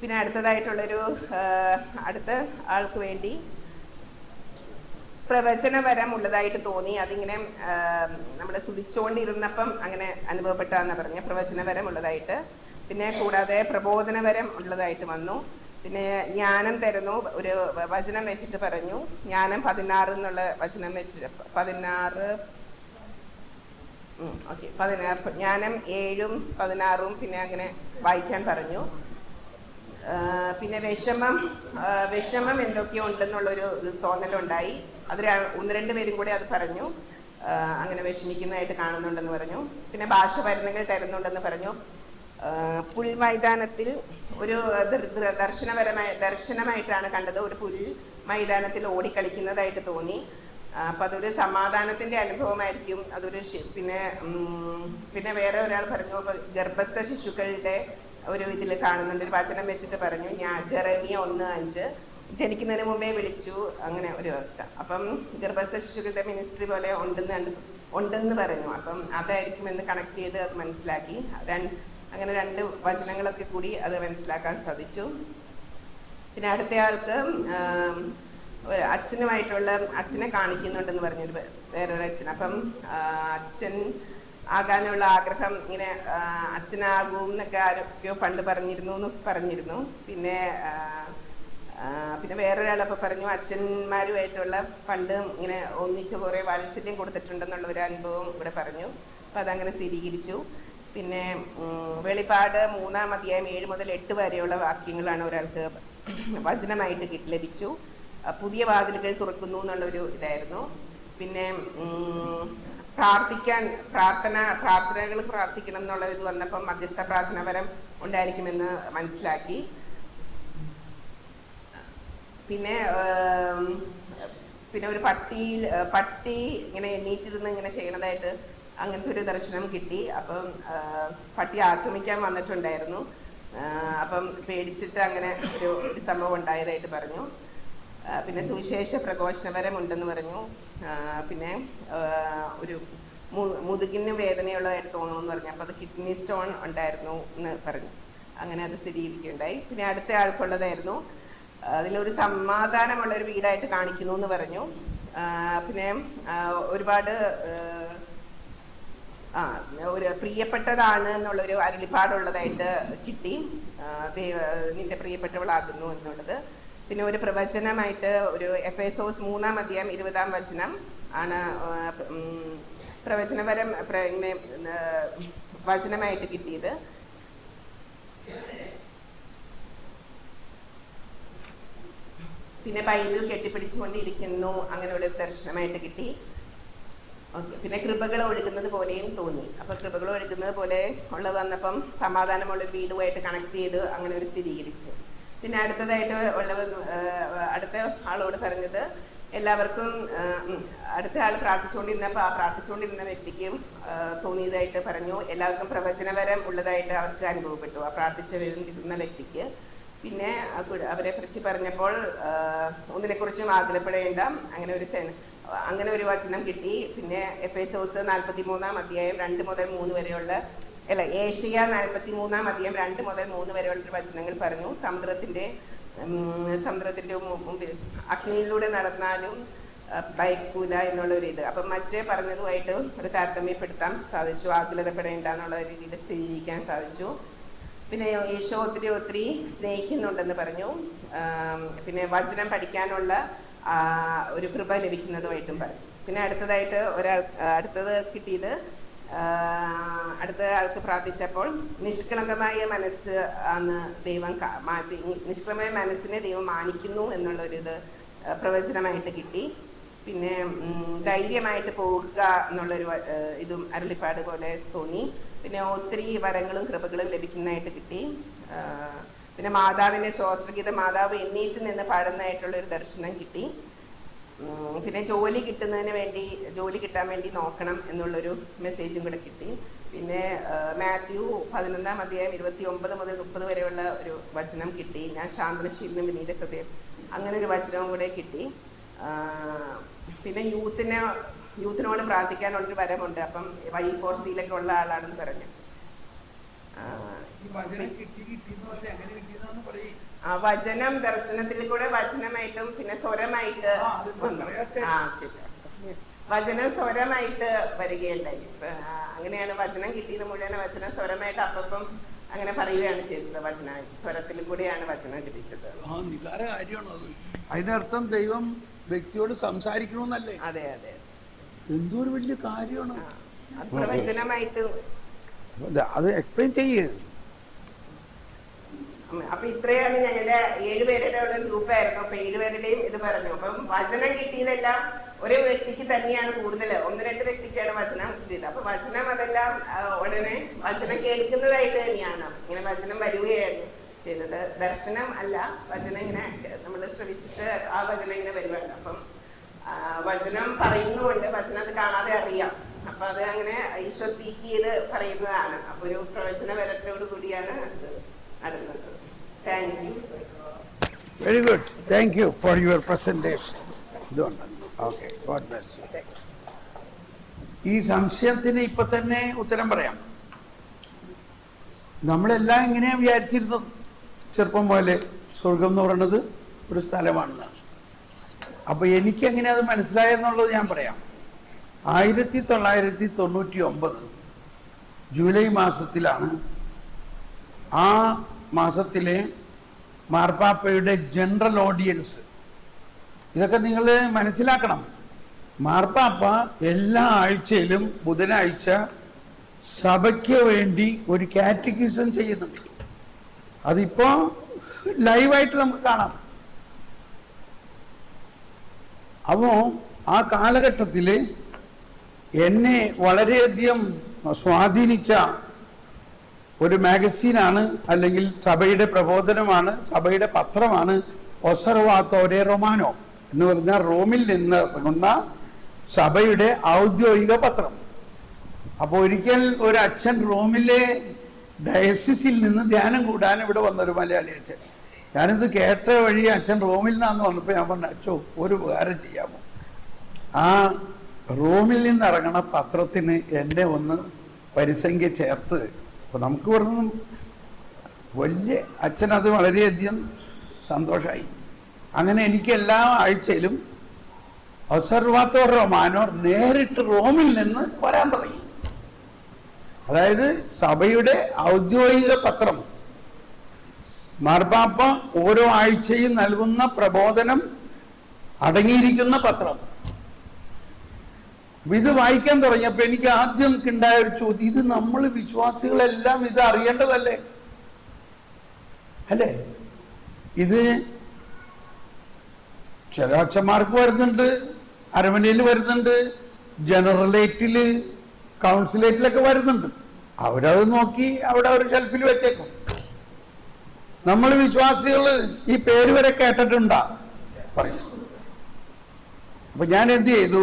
പിന്നെ അടുത്തതായിട്ടുള്ളൊരു അടുത്ത ആൾക്ക് വേണ്ടി പ്രവചനവരം ഉള്ളതായിട്ട് തോന്നി. അതിങ്ങനെ നമ്മൾ സ്തുതിച്ചുകൊണ്ടിരുന്നപ്പം അങ്ങനെ അനുഭവപ്പെട്ടാന്ന് പറഞ്ഞ പ്രവചനവരം ഉള്ളതായിട്ട്. പിന്നെ കൂടാതെ പ്രബോധനവരം ഉള്ളതായിട്ട് വന്നു. പിന്നെ ജ്ഞാനം തരുന്നു, ഒരു വചനം വെച്ചിട്ട് പറഞ്ഞു. ജ്ഞാനം 16 എന്നുള്ള വചനം വെച്ചിട്ട് 16 ജ്ഞാനം 7ഉം 16ഉം പിന്നെ അങ്ങനെ വായിക്കാൻ പറഞ്ഞു. പിന്നെ വിഷമം എന്തൊക്കെയോ ഉണ്ടെന്നുള്ളൊരു തോന്നലുണ്ടായി. അത് 1-2 പേരും കൂടെ അത് പറഞ്ഞു. അങ്ങനെ വിഷമിക്കുന്നതായിട്ട് കാണുന്നുണ്ടെന്ന് പറഞ്ഞു. പിന്നെ ഭാഷമരുന്നുകൾ തരുന്നുണ്ടെന്ന് പറഞ്ഞു. പുൽമൈതാനത്തിൽ ഒരു ദർശനമായിട്ടാണ് കണ്ടത്. ഒരു പുൽ മൈതാനത്തിൽ ഓടിക്കളിക്കുന്നതായിട്ട് തോന്നി. അപ്പം അതൊരു സമാധാനത്തിന്റെ അനുഭവമായിരിക്കും. അതൊരു പിന്നെ വേറെ ഒരാൾ പറഞ്ഞു ഗർഭസ്ഥ ശിശുക്കളുടെ ഒരു ഇതിൽ കാണുന്നുണ്ട്. ഒരു വചനം വെച്ചിട്ട് പറഞ്ഞു, ജെറമിയ 1:5 ജനിക്കുന്നതിന് മുമ്പേ വിളിച്ചു, അങ്ങനെ ഒരു അവസ്ഥ. അപ്പം ഗർഭസ്ഥ ശിശുക്കളുടെ മിനിസ്ട്രി പോലെ ഉണ്ടെന്ന് പറഞ്ഞു. അപ്പം അതായിരിക്കും എന്ന് കണക്ട് ചെയ്ത് അത് മനസ്സിലാക്കി. അങ്ങനെ 2 വചനങ്ങളൊക്കെ കൂടി അത് മനസ്സിലാക്കാൻ സാധിച്ചു. പിന്നെ അടുത്തയാൾക്ക് അച്ഛനെ കാണിക്കുന്നുണ്ടെന്ന് പറഞ്ഞൊരു വേറൊരു അച്ഛൻ. അപ്പം അച്ഛൻ ആകാനുള്ള ആഗ്രഹം ഇങ്ങനെ അച്ഛനാകും എന്നൊക്കെ ആരൊക്കെയോ പണ്ട് പറഞ്ഞിരുന്നു. പിന്നെ വേറൊരാളപ്പോൾ പറഞ്ഞു അച്ഛന്മാരുമായിട്ടുള്ള പണ്ട് ഇങ്ങനെ ഒന്നിച്ച് കുറേ വാത്സല്യം കൊടുത്തിട്ടുണ്ടെന്നുള്ള ഒരു അനുഭവം ഇവിടെ പറഞ്ഞു. അപ്പം അതങ്ങനെ സ്ഥിരീകരിച്ചു. പിന്നെ വെളിപ്പാട് 3-ാം അധ്യായം 7 മുതൽ 8 വരെയുള്ള വാക്യങ്ങളാണ് ഒരാൾക്ക് വചനമായിട്ട് ലഭിച്ചു. പുതിയ വാതിലുകൾ തുറക്കുന്നു എന്നുള്ളൊരു ഇതായിരുന്നു. പിന്നെ പ്രാർത്ഥനകൾ പ്രാർത്ഥിക്കണം എന്നുള്ള ഇത് വന്നപ്പം മധ്യസ്ഥ പ്രാർത്ഥനാപരം ഉണ്ടായിരിക്കുമെന്ന് മനസ്സിലാക്കി. പിന്നെ ഒരു പട്ടി ഇങ്ങനെ എണ്ണീറ്റിരുന്ന് ഇങ്ങനെ ചെയ്യണതായിട്ട് അങ്ങനത്തെ ഒരു ദർശനം കിട്ടി. അപ്പം പട്ടി ആക്രമിക്കാൻ വന്നിട്ടുണ്ടായിരുന്നു. അപ്പം പേടിച്ചിട്ട് അങ്ങനെ ഒരു സംഭവം ഉണ്ടായതായിട്ട് പറഞ്ഞു. പിന്നെ സുവിശേഷ പ്രഘോഷണപരം ഉണ്ടെന്ന് പറഞ്ഞു. പിന്നെ ഒരു മുതുകിന് വേദനയുള്ളതായിട്ട് തോന്നുമെന്ന് പറഞ്ഞു. അപ്പോൾ അത് കിഡ്നി സ്റ്റോൺ ഉണ്ടായിരുന്നു എന്ന് പറഞ്ഞു. അങ്ങനെ അത് സ്ഥിരീകരിക്കുകയുണ്ടായി. പിന്നെ അടുത്ത ആൾക്കുള്ളതായിരുന്നു, അതിലൊരു സമാധാനമുള്ളൊരു വീടായിട്ട് കാണിക്കുന്നു എന്ന് പറഞ്ഞു. പിന്നെ ഒരുപാട് ഒരു പ്രിയപ്പെട്ടതാണ് എന്നുള്ളൊരു അരുളിപ്പാടുള്ളതായിട്ട് കിട്ടി. നിന്റെ പ്രിയപ്പെട്ടവളാകുന്നു എന്നുള്ളത്. പിന്നെ ഒരു പ്രവചനമായിട്ട് ഒരു എഫേസോസ് 3-ാം അധ്യായം 20-ാം വചനം ആണ് പ്രവചനപരം ഇങ്ങനെ വചനമായിട്ട് കിട്ടിയത്. പിന്നെ ബൈബിൾ കെട്ടിപ്പിടിച്ചുകൊണ്ടിരിക്കുന്നു, അങ്ങനെയുള്ളൊരു ദർശനമായിട്ട് കിട്ടി. പിന്നെ കൃപകൾ ഒഴുകുന്നത് പോലെയും തോന്നി. അപ്പൊ കൃപകൾ ഒഴുകുന്നത് പോലെ ഉള്ളത് വന്നപ്പം സമാധാനമുള്ളൊരു വീടുമായിട്ട് കണക്ട് ചെയ്ത് അങ്ങനെ ഒരു സ്ഥിരീകരിച്ചു. പിന്നെ അടുത്തതായിട്ട് അടുത്ത ആളോട് പറഞ്ഞത് എല്ലാവർക്കും അടുത്ത ആൾ പ്രാർത്ഥിച്ചുകൊണ്ടിരുന്നപ്പോൾ ആ പ്രാർത്ഥിച്ചുകൊണ്ടിരുന്ന വ്യക്തിക്കും തോന്നിയതായിട്ട് പറഞ്ഞു. എല്ലാവർക്കും പ്രവചനപരം ഉള്ളതായിട്ട് അവർക്ക് അനുഭവപ്പെട്ടു, ആ പ്രാർത്ഥിച്ചിരുന്ന വ്യക്തിക്ക്. പിന്നെ അവരെ പറ്റി പറഞ്ഞപ്പോൾ ഒന്നിനെക്കുറിച്ചും ആകുലപ്പെടേണ്ട, അങ്ങനെ ഒരു വചനം കിട്ടി. പിന്നെ എഫേസോസ് 43-ാം അധ്യായം 2 മുതൽ 3 വരെയുള്ള ഏഷ്യ 43-ാം അധ്യായം 2 മുതൽ 3 വരെയുള്ള വചനങ്ങൾ പറഞ്ഞു. സമുദ്രത്തിന്റെ മുമ്പിൽ അഗ്നിയിലൂടെ നടന്നാലും ഭയക്കൂല എന്നുള്ള ഒരു ഇത്. അപ്പം മറ്റേ പറഞ്ഞതുമായിട്ട് ഒരു താരതമ്യപ്പെടുത്താൻ സാധിച്ചു. ആകുലതപ്പെടേണ്ട എന്നുള്ള രീതിയിൽ സ്ഥിരീകരിക്കാൻ സാധിച്ചു. പിന്നെ ഈശോ ഒത്തിരി സ്നേഹിക്കുന്നുണ്ടെന്ന് പറഞ്ഞു. പിന്നെ വചനം പഠിക്കാനുള്ള ഒരു കൃപ ലഭിക്കുന്നതുമായിട്ടും പറഞ്ഞു. പിന്നെ അടുത്തത് കിട്ടിയത്, അടുത്ത ആൾക്ക് പ്രാർത്ഥിച്ചപ്പോൾ നിഷ്കളങ്കമായ മനസ്സ് ആണ് ദൈവം മാറ്റി, നിഷ്കളങ്കമായ മനസ്സിനെ ദൈവം മാനിക്കുന്നു എന്നുള്ളൊരിത് പ്രവചനമായിട്ട് കിട്ടി. പിന്നെ ധൈര്യമായിട്ട് പോകുക എന്നുള്ളൊരു ഇതും അരുളിപ്പാട് പോലെ തോന്നി. പിന്നെ ഒത്തിരി വരങ്ങളും കൃപകളും ലഭിക്കുന്നതായിട്ട് കിട്ടി. പിന്നെ മാതാവിൻ്റെ സ്വാസ്ത്രഗീതം മാതാവ് എണ്ണീറ്റ് നിന്ന് പാടുന്നതായിട്ടുള്ളൊരു ദർശനം കിട്ടി. പിന്നെ ജോലി കിട്ടാൻ വേണ്ടി നോക്കണം എന്നുള്ളൊരു മെസ്സേജും കൂടെ കിട്ടി. പിന്നെ മാത്യു 11-29 മുതൽ 30 വരെയുള്ള ഒരു വചനം കിട്ടി. ഞാൻ ശാന്തശീലനും വിനീത ഹൃദയം അങ്ങനെ ഒരു വചനവും കൂടെ കിട്ടി. പിന്നെ യൂത്തിനോട് പ്രാർത്ഥിക്കാനുള്ളൊരു വരമുണ്ട്. അപ്പം Y4Cയിലൊക്കെ ഉള്ള ആളാണെന്ന് പറഞ്ഞു. വചനം ദർശനത്തിൽ കൂടെ വചനമായിട്ടും പിന്നെ സ്വരമായിട്ട് വചനം സ്വരമായിട്ട് വരികയുണ്ടായി. അങ്ങനെയാണ് വചനം കിട്ടിയത് മുഴുവൻ വചനം സ്വരമായിട്ട് അപ്പം അങ്ങനെ പറയുകയാണ് ചെയ്തത്. വചനം സ്വരത്തിൽ കൂടെയാണ് വചനം കിട്ടിച്ചത്. അതിനർത്ഥം ദൈവം വ്യക്തിയോട് സംസാരിക്കണമെന്നല്ലേ? അതെ അതെ, എന്തോ ഒരു വലിയ കാര്യമാണ്. പ്രവചനമായിട്ട് അത് എക്സ്പ്ലെയിൻ ചെയ്യേ. അപ്പൊ ഇത്രയാണ് ഞങ്ങളുടെ 7 പേരുടെ ഉള്ള ഗ്രൂപ്പായിരുന്നു. അപ്പൊ 7 പേരുടെയും ഇത് പറഞ്ഞു. അപ്പം വചനം കിട്ടിയതെല്ലാം ഒരു വ്യക്തിക്ക് തന്നെയാണ് കൂടുതൽ, 1-2 വ്യക്തിക്കാണ് വചനം കിട്ടിയത്. അപ്പൊ വചനം അതെല്ലാം ഉടനെ വചനം കേൾക്കുന്നതായിട്ട് തന്നെയാണ്. ഇങ്ങനെ വചനം വരികയാണ് ചെയ്തത്. ദർശനം അല്ല, വചനം ഇങ്ങനെ നമ്മൾ ശ്രമിച്ചിട്ട് ആ വചനം ഇങ്ങനെ വരുവാണ്. അപ്പം വചനം പറയുന്നുകൊണ്ട് വചനം അത് കാണാതെ അറിയാം. അപ്പൊ അത് അങ്ങനെ ഈശോ സ്പീക്ക് ചെയ്ത് പറയുന്നതാണ്. അപ്പൊ ഒരു പ്രവചന വരത്തോടു കൂടിയാണ് അത് നടന്നത്. Thank you. Very good. Thank you for your presentation. ഇതുകൊണ്ട് ഓക്കെ, ഗോഡ് ബ്ലെസ് യു. ഈ സംശയത്തിന് ഇപ്പൊ തന്നെ ഉത്തരം പറയാം. നമ്മളെല്ലാം ഇങ്ങനെയാ വിചാരിച്ചിരുന്നത് ചെറുപ്പം പോലെ സ്വർഗം എന്ന് പറയുന്നത് ഒരു സ്ഥലമാണെന്ന്. അപ്പൊ എനിക്ക് എങ്ങനെ അത് മനസ്സിലായെന്നുള്ളത് ഞാൻ പറയാം. 1999 ജൂലൈ മാസത്തിലാണ് ആ മാസത്തിലെ മാർപ്പാപ്പയുടെ ജനറൽ ഓഡിയൻസ്. ഇതൊക്കെ നിങ്ങൾ മനസ്സിലാക്കണം. മാർപ്പാപ്പ എല്ലാ ആഴ്ചയിലും ബുധനാഴ്ച സഭയ്ക്ക് വേണ്ടി ഒരു കാറ്റക്കിസം ചെയ്യുന്നുണ്ട്. അതിപ്പോ ലൈവായിട്ട് നമുക്ക് കാണാം. അപ്പോ ആ കാലഘട്ടത്തിൽ എന്നെ വളരെയധികം സ്വാധീനിച്ച ഒരു മാഗസീനാണ്, അല്ലെങ്കിൽ സഭയുടെ പ്രബോധനമാണ്, സഭയുടെ പത്രമാണ് ഒസർവാത്തോരെ റൊമാനോ എന്ന് പറഞ്ഞാൽ റോമിൽ നിന്ന് ഇറങ്ങുന്ന സഭയുടെ ഔദ്യോഗിക പത്രം. അപ്പോൾ ഒരിക്കൽ ഒരു അച്ഛൻ റോമിലെ ഡയസിസിൽ നിന്ന് ധ്യാനം കൂടാൻ ഇവിടെ വന്നൊരു മലയാളി അച്ഛൻ. ഞാനിത് കേട്ട വഴി അച്ഛൻ റോമിൽ നിന്നാന്ന് വന്നപ്പോൾ ഞാൻ പറഞ്ഞു, അച്ഛോ ഒരു ഉപകാരം ചെയ്യാമോ, ആ റോമിൽ നിന്ന് ഇറങ്ങണ പത്രത്തിന് എന്നെ ഒന്ന് പരിസംഖ്യ ചേർത്ത്. അപ്പൊ നമുക്ക് ഇവിടുന്ന് വലിയ അച്ഛനത് വളരെയധികം സന്തോഷമായി. അങ്ങനെ എനിക്ക് എല്ലാ ആഴ്ചയിലും ഒസർവാത്തോർ റൊമാനോ നേരിട്ട് റോമിൽ നിന്ന് വരാൻ തുടങ്ങി. അതായത് സഭയുടെ ഔദ്യോഗിക പത്രം, മാർപ്പാപ്പ ഓരോ ആഴ്ചയും നൽകുന്ന പ്രബോധനം അടങ്ങിയിരിക്കുന്ന പത്രം. ഇത് വായിക്കാൻ തുടങ്ങിയപ്പോൾ എനിക്ക് ആദ്യം ഉണ്ടായ ഒരു ചോദ്യം, ഇത് നമ്മൾ വിശ്വാസികളെല്ലാം ഇത് അറിയേണ്ടതല്ലേ അല്ലേ? ഇത് ചില അച്ഛന്മാർക്ക് വരുന്നുണ്ട്, അരമനയിൽ വരുന്നുണ്ട്, ജനറലേറ്റില് കൗൺസിലേറ്റിലൊക്കെ വരുന്നുണ്ട്. അവരത് നോക്കി അവിടെ ഒരു ഷെൽഫിൽ വെച്ചേക്കും. നമ്മൾ വിശ്വാസികൾ ഈ പേര് വരെ കേട്ടിട്ടുണ്ടാ പറയും. അപ്പൊ ഞാൻ എന്ത് ചെയ്തു,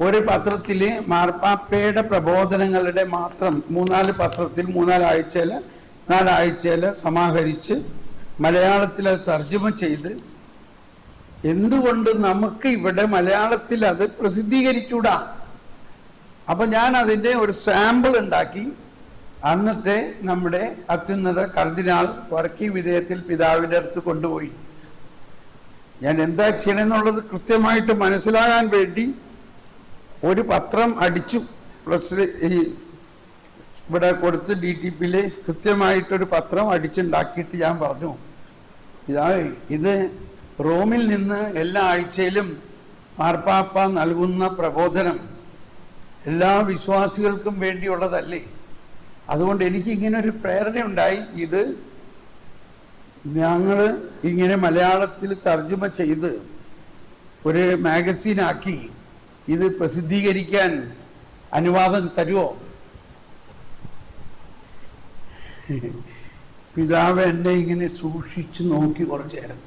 ഒരു പത്രത്തില് മാർപ്പാപ്പയുടെ പ്രബോധനങ്ങളുടെ മാത്രം 3-4 പത്രത്തിൽ 4 ആഴ്ചയില് സമാഹരിച്ച് മലയാളത്തിൽ അത് തർജ്ജമ ചെയ്ത്, എന്തുകൊണ്ട് നമുക്ക് ഇവിടെ മലയാളത്തിൽ അത് പ്രസിദ്ധീകരിച്ചൂടാ? അപ്പൊ ഞാൻ അതിന്റെ ഒരു സാമ്പിൾ ഉണ്ടാക്കി അന്നത്തെ നമ്മുടെ അത്യുന്നത കർദിനാൾ വർക്കി വിധേയത്തിൽ പിതാവിന്റെ അടുത്ത് കൊണ്ടുപോയി. ഞാൻ എന്താ ചെയ്യണമെന്നുള്ളത് കൃത്യമായിട്ട് മനസ്സിലാകാൻ വേണ്ടി ഒരു പത്രം അടിച്ചു. പ്ലസ് ഇവിടെ കൊടുത്ത് DTPയിൽ കൃത്യമായിട്ടൊരു പത്രം അടിച്ചുണ്ടാക്കിയിട്ട് ഞാൻ പറഞ്ഞു, ഇത് റോമിൽ നിന്ന് എല്ലാ ആഴ്ചയിലും മാർപ്പാപ്പ നൽകുന്ന പ്രബോധനം എല്ലാ വിശ്വാസികൾക്കും വേണ്ടിയുള്ളതല്ലേ? അതുകൊണ്ട് എനിക്ക് ഇങ്ങനെ ഒരു പ്രേരണയുണ്ടായി. ഇത് ഞങ്ങൾ ഇങ്ങനെ മലയാളത്തിൽ തർജ്ജമ ചെയ്ത് ഒരു മാഗസീനാക്കി ഇത് പ്രസിദ്ധീകരിക്കാൻ അനുവാദം തരുമോ? പിതാവ് എന്നെ ഇങ്ങനെ സൂക്ഷിച്ചു നോക്കി കുറച്ചു നേരം.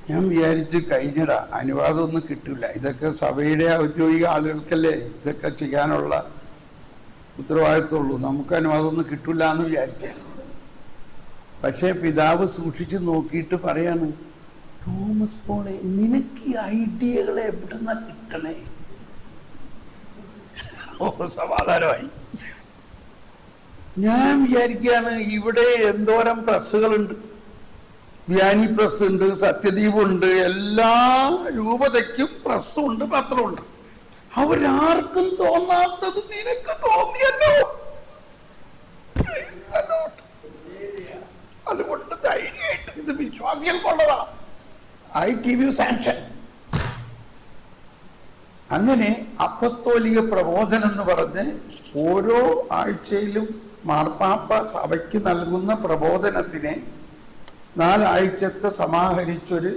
ഞാൻ വിചാരിച്ച് കഴിഞ്ഞടാ, അനുവാദമൊന്നും കിട്ടില്ല, ഇതൊക്കെ സഭയുടെ ഔദ്യോഗിക ആളുകൾക്കല്ലേ ഇതൊക്കെ ചെയ്യാനുള്ള ഉത്തരവാദിത്തമുള്ളൂ, നമുക്കതിനും അതൊന്നും കിട്ടില്ല എന്ന് വിചാരിച്ച. പക്ഷേ പിതാവ് സൂക്ഷിച്ച് നോക്കിയിട്ട് പറയാണ്, തോമസ് പോളെ, നിനക്ക് ഈ ഐഡിയകളെ എവിടുന്ന കിട്ടണേ? ഓ, സമാധാനമായി. ഞാൻ വിചാരിക്കുകയാണ്, ഇവിടെ എന്തോരം പ്രസ്സുകളുണ്ട്. വ്യാനി പ്രസ് ഉണ്ട്, സത്യദീപ് ഉണ്ട്, എല്ലാ രൂപതയ്ക്കും പ്രസ്സുണ്ട്, പത്രമുണ്ട്. അവരാർക്കും തോന്നാത്തത് നിനക്ക് തോന്നിയല്ലോ. അതുകൊണ്ട് ധൈര്യമായിട്ട് ഇത് വിശ്വാസികൾക്കുള്ളതാ. I give you sanction. അങ്ങനെ അപ്പസ്തോലിക പ്രബോധനം എന്ന് പറഞ്ഞ് ഓരോ ആഴ്ചയിലും മാർപ്പാപ്പ സഭയ്ക്ക് നൽകുന്ന പ്രബോധനത്തിനെ 4 ആഴ്ചത്തെ സമാഹരിച്ചൊരു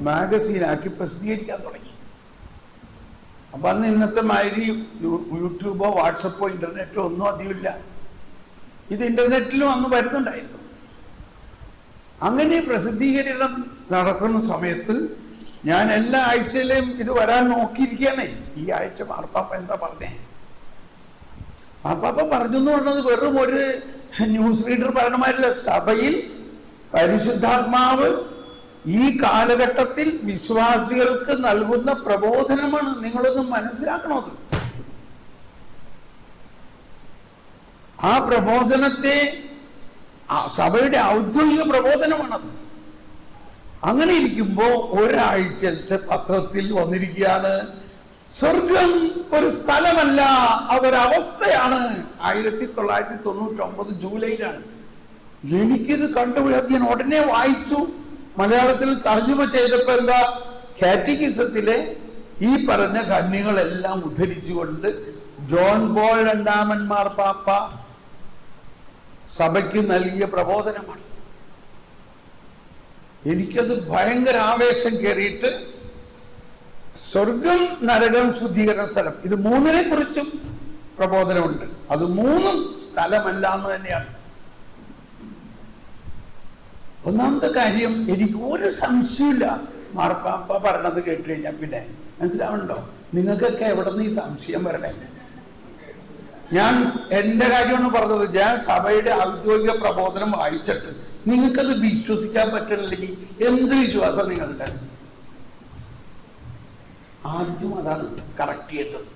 മാഗസീനാക്കി പ്രസിദ്ധീകരിക്കാൻ തുടങ്ങി. അപ്പൊ അന്ന് ഇന്നത്തെ മാതിരി യൂട്യൂബോ വാട്സപ്പോ ഇന്റർനെറ്റോ ഒന്നും അധികമില്ല. ഇത് ഇന്റർനെറ്റിലും അന്ന് വരുന്നുണ്ടായിരുന്നു. അങ്ങനെ പ്രസിദ്ധീകരണം നടത്തുന്ന സമയത്ത് ഞാൻ എല്ലാ ആഴ്ചയിലും ഇത് വരാൻ നോക്കിയിരിക്കുകയാണേ. ഈ ആഴ്ച മാർപ്പാപ്പ എന്താ പറഞ്ഞേ? മാർപ്പാപ്പ പറഞ്ഞു എന്ന് പറഞ്ഞത് വെറും ഒരു ന്യൂസ് റീഡർ പറയണമാരില്ല. സഭയിൽ പരിശുദ്ധാത്മാവ് ഈ കാലഘട്ടത്തിൽ വിശ്വാസികൾക്ക് നൽകുന്ന പ്രബോധനമാണ്. നിങ്ങളൊന്ന് മനസ്സിലാക്കണത്. ആ പ്രബോധനത്തെ സഭയുടെ ഔദ്യോഗിക പ്രബോധനമാണത്. അങ്ങനെ ഇരിക്കുമ്പോ ഒരാഴ്ചത്തെ പത്രത്തിൽ വന്നിരിക്കുകയാണ്, സ്വർഗം ഒരു സ്ഥലമല്ല, അതൊരവസ്ഥയാണ്. 1999 ജൂലൈയിലാണ്. എനിക്കിത് കണ്ടുപിടിച്ചത് ഞാൻ ഉടനെ വായിച്ചു. മലയാളത്തിൽ തർജ്ജമ ചെയ്തപ്പോ എന്താ, കാറ്റഗിസത്തിലെ ഈ പറഞ്ഞ ഖണ്ഡികളെല്ലാം ഉദ്ധരിച്ചുകൊണ്ട് ജോൺ പോൾ രണ്ടാമൻ മാർപ്പാപ്പ സഭയ്ക്ക് നൽകിയ പ്രബോധനമാണ്. എനിക്കത് ഭയങ്കര ആവേശം കയറിയിട്ട് സ്വർഗം, നരകം, ശുദ്ധീകരണ സ്ഥലം, ഇത് 3നെ കുറിച്ചും പ്രബോധനമുണ്ട്. അത് 3ഉം സ്ഥലമല്ല എന്ന് തന്നെയാണ്. ഒന്നാമത്തെ കാര്യം, എനിക്ക് ഒരു സംശയമില്ല മാർപ്പാപ്പ പറഞ്ഞത് കേട്ട് കഴിഞ്ഞാൽ. പിന്നെ മനസ്സിലാവുന്നുണ്ടോ നിങ്ങൾക്കൊക്കെ എവിടെ നിന്ന് ഈ സംശയം വരണേ? ഞാൻ എന്റെ കാര്യമാണ് പറഞ്ഞത്. ഞാൻ സഭയുടെ ഔദ്യോഗിക പ്രബോധനം വായിച്ചിട്ട് നിങ്ങൾക്കത് വിശ്വസിക്കാൻ പറ്റില്ലെങ്കിൽ എന്ത് വിശ്വാസം നിങ്ങൾക്ക്? ആദ്യം അതാണ് കറക്റ്റ് ചെയ്യേണ്ടത്.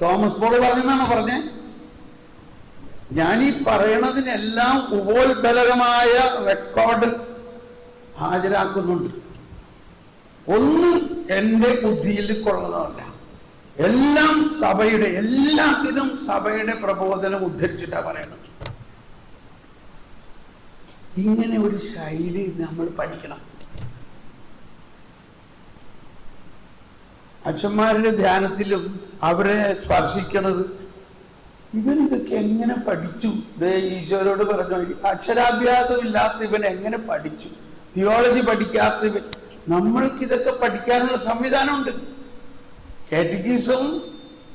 തോമസ് പോൾ പറഞ്ഞെന്നാണ് പറഞ്ഞേ. ഞാനീ പറയണതിനെല്ലാം ഉപോത്ബലകമായ റെക്കോർഡ് ഹാജരാക്കുന്നുണ്ട്. ഒന്നും എന്റെ ബുദ്ധിയിൽ കൊള്ളുന്നതല്ല. എല്ലാം സഭയുടെ, എല്ലാത്തിനും സഭയുടെ പ്രബോധനം ഉദ്ധരിച്ചിട്ടാണ് പറയണത്. ഇങ്ങനെ ഒരു ശൈലി നമ്മൾ പഠിക്കണം. അച്ഛന്മാരുടെ ധ്യാനത്തിലും അവരെ സ്പർശിക്കണത്, ഇവനിതൊക്കെ എങ്ങനെ പഠിച്ചു? ഈശോരോട് പറഞ്ഞു, അക്ഷരാഭ്യാസം ഇല്ലാത്ത ഇവൻ എങ്ങനെ പഠിച്ചു? തിയോളജി പഠിക്കാത്ത ഇവൻ. നമ്മൾക്കിതൊക്കെ പഠിക്കാനുള്ള സംവിധാനമുണ്ട്. കാറ്റഗിസവും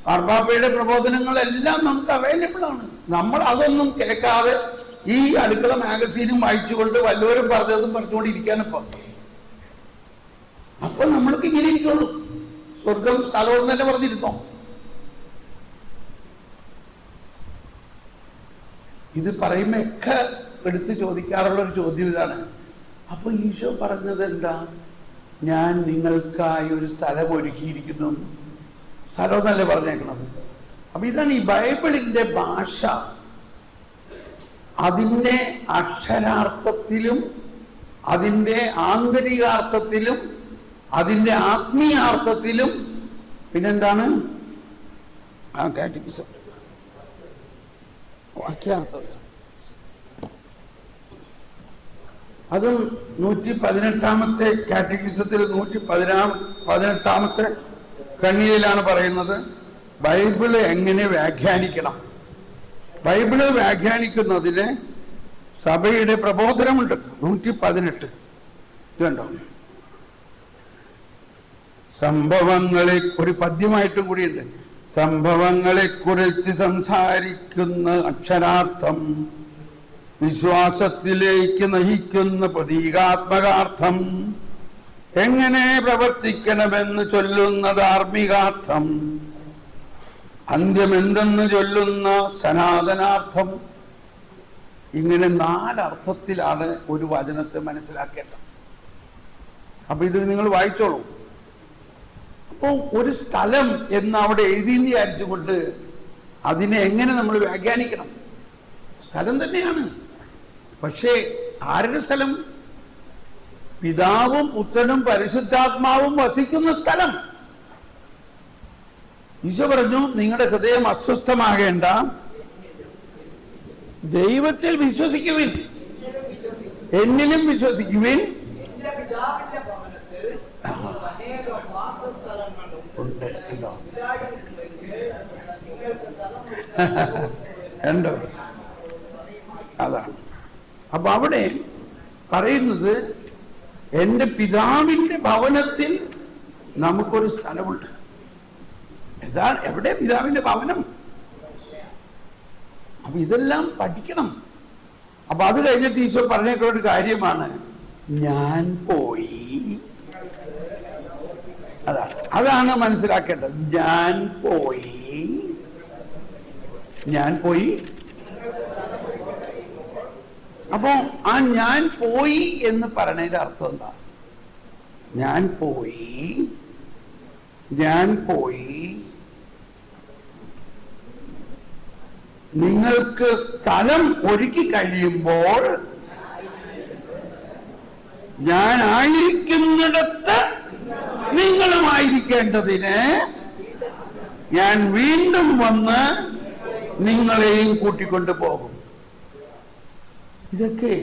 മാർപ്പാപ്പയുടെ പ്രബോധനങ്ങളെല്ലാം നമുക്ക് അവൈലബിൾ ആണ്. നമ്മൾ അതൊന്നും കേൾക്കാതെ ഈ അടുക്കള മാഗസീനും വായിച്ചുകൊണ്ട് വല്ലവരും പറഞ്ഞതും പറഞ്ഞുകൊണ്ടിരിക്കാനിപ്പോ. അപ്പൊ നമ്മൾക്ക് ഇങ്ങനെ ഇരിക്കുള്ളൂ. സ്വർഗം സ്ഥലവും തന്നെ പറഞ്ഞിരുന്നോ? ഇത് പറയുമ്പോ ഒക്കെ എടുത്ത് ചോദിക്കാറുള്ള ഒരു ചോദ്യം ഇതാണ്. അപ്പൊ ഈശോ പറഞ്ഞത് എന്താ? ഞാൻ നിങ്ങൾക്കായി ഒരു സ്ഥലം ഒരുക്കിയിരിക്കുന്നു. സ്ഥലം എന്നല്ലേ പറഞ്ഞേക്കണത്. അപ്പൊ ഇതാണ് ഈ ബൈബിളിന്റെ ഭാഷ. അതിൻ്റെ അക്ഷരാർത്ഥത്തിലും അതിൻ്റെ ആന്തരികാർത്ഥത്തിലും അതിൻ്റെ ആത്മീയാർത്ഥത്തിലും പിന്നെന്താണ് ആ കാറ്റഗിസം വാക്യാർത്ഥം. അതും 118 കാറ്റഗിസത്തിൽ 118 ഖണ്ഡികയിലാണ് പറയുന്നത് ബൈബിള് എങ്ങനെ വ്യാഖ്യാനിക്കണം. ബൈബിള് വ്യാഖ്യാനിക്കുന്നതിന് സഭയുടെ പ്രബോധനമുണ്ട്. 118 ഇതുണ്ടോ? സംഭവങ്ങളെ ഒരു പദ്യമായിട്ടും കൂടിയുണ്ട്. സംഭവങ്ങളെ കുറിച്ച് സംസാരിക്കുന്ന അക്ഷരാർത്ഥം, വിശ്വാസത്തിലേക്ക് നയിക്കുന്ന പ്രതീകാത്മകാർത്ഥം, എങ്ങനെ പ്രവർത്തിക്കണമെന്ന് ചൊല്ലുന്ന ധാർമ്മികാർത്ഥം, അന്ത്യമെന്തെന്ന് ചൊല്ലുന്ന സനാതനാർത്ഥം. ഇങ്ങനെ 4 അർത്ഥത്തിലാണ് ഒരു വചനത്തെ മനസ്സിലാക്കേണ്ടത്. അപ്പൊ ഇത് നിങ്ങൾ വായിച്ചോളൂ. അപ്പോൾ ഒരു സ്ഥലം എന്ന് അവിടെ എഴുതി വിചാരിച്ചുകൊണ്ട് അതിനെ എങ്ങനെ നമ്മൾ വ്യാഖ്യാനിക്കണം? സ്ഥലം തന്നെയാണ്. പക്ഷേ ആരുടെ സ്ഥലം? പിതാവും പുത്രനും പരിശുദ്ധാത്മാവും വസിക്കുന്ന സ്ഥലം. ഈശോ പറഞ്ഞു, നിങ്ങളുടെ ഹൃദയം അസ്വസ്ഥമാകേണ്ട, ദൈവത്തിൽ വിശ്വസിക്കുവിൻ, എന്നിലും വിശ്വസിക്കുവിൻ. ഉണ്ട് ഉണ്ടോ? അതാണ്. അപ്പൊ അവിടെ പറയുന്നത്, എൻ്റെ പിതാവിന്റെ ഭവനത്തിൽ നമുക്കൊരു സ്ഥലമുണ്ട്. എന്താണ്? എവിടെ പിതാവിന്റെ ഭവനം? അപ്പൊ ഇതെല്ലാം പഠിക്കണം. അപ്പൊ അത് കഴിഞ്ഞിട്ട് ഈശോ പറഞ്ഞേക്കുന്ന ഒരു കാര്യമാണ്, ഞാൻ പോയി. അതാണ് മനസ്സിലാക്കേണ്ടത്. ഞാൻ പോയി. അപ്പോ ആ ഞാൻ പോയി എന്ന് പറഞ്ഞതിന്റെ അർത്ഥം എന്താ? ഞാൻ പോയി നിങ്ങൾക്ക് സ്ഥലം ഒരുക്കി കഴിയുമ്പോൾ ഞാൻ ആയിരിക്കുന്നിടത്ത് നിങ്ങളുമായിരിക്കേണ്ടതിന് ഞാൻ വീണ്ടും വന്ന് നിങ്ങളെയും കൂട്ടിക്കൊണ്ടു പോകും. ഇതൊക്കെ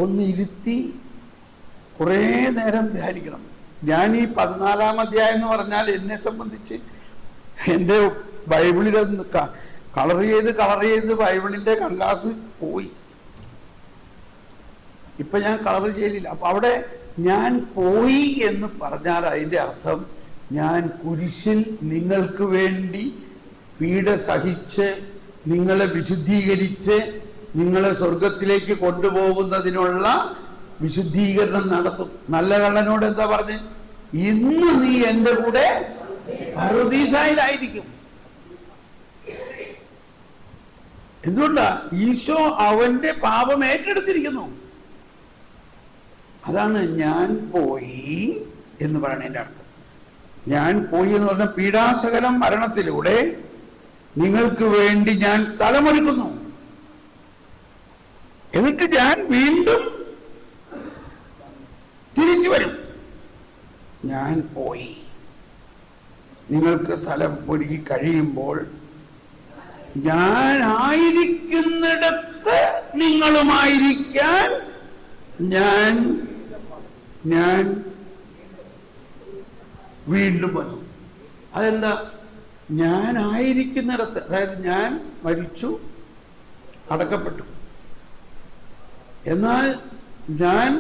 ഒന്ന് ഇരുത്തി കുറേ നേരം ധ്യാനിക്കണം. ഞാൻ ഈ 14-ാം അധ്യായം എന്ന് പറഞ്ഞാൽ എന്നെ സംബന്ധിച്ച് എൻ്റെ ബൈബിളിലൊന്ന് കളർ ചെയ്ത് ബൈബിളിന്റെ കടലാസ് പോയി. ഇപ്പൊ ഞാൻ കളർ ചെയ്തില്ല. അപ്പൊ അവിടെ ഞാൻ പോയി എന്ന് പറഞ്ഞാൽ അതിന്റെ അർത്ഥം, ഞാൻ കുരിശിൽ നിങ്ങൾക്ക് വേണ്ടി പീഡ സഹിച്ച് നിങ്ങളെ വിശുദ്ധീകരിച്ച് നിങ്ങളെ സ്വർഗത്തിലേക്ക് കൊണ്ടുപോകുന്നതിനുള്ള വിശുദ്ധീകരണം നടത്തും. നല്ല കള്ളനോട് എന്താ പറഞ്ഞ്? ഇന്ന് നീ എൻ്റെ കൂടെ പറുദീസായിലായിരിക്കും. എന്തുകൊണ്ടാ? ഈശോ അവന്റെ പാപം ഏറ്റെടുത്തിരിക്കുന്നു. അതാണ് ഞാൻ പോയി എന്ന് പറയുന്നതിന്റെ അർത്ഥം. ഞാൻ പോയി എന്ന് പറഞ്ഞ പീഡാസകലം മരണത്തിലൂടെ നിങ്ങൾക്ക് വേണ്ടി ഞാൻ സ്ഥലമൊരുക്കുന്നു. എന്നിട്ട് ഞാൻ വീണ്ടും തിരിച്ചു വരും. ഞാൻ പോയി നിങ്ങൾക്ക് സ്ഥലം ഒരുക്കി കഴിയുമ്പോൾ ഞാൻ ആയിരിക്കുന്നിടത്ത് നിങ്ങളുമായിരിക്കാൻ ഞാൻ വീണ്ടും വന്നു. അതെന്താ? ഞാൻ ആയിരിക്കുന്നിടത്ത്, അതായത് ഞാൻ മരിച്ചു, അടക്കപ്പെട്ടു, എന്നാൽ ഞാൻ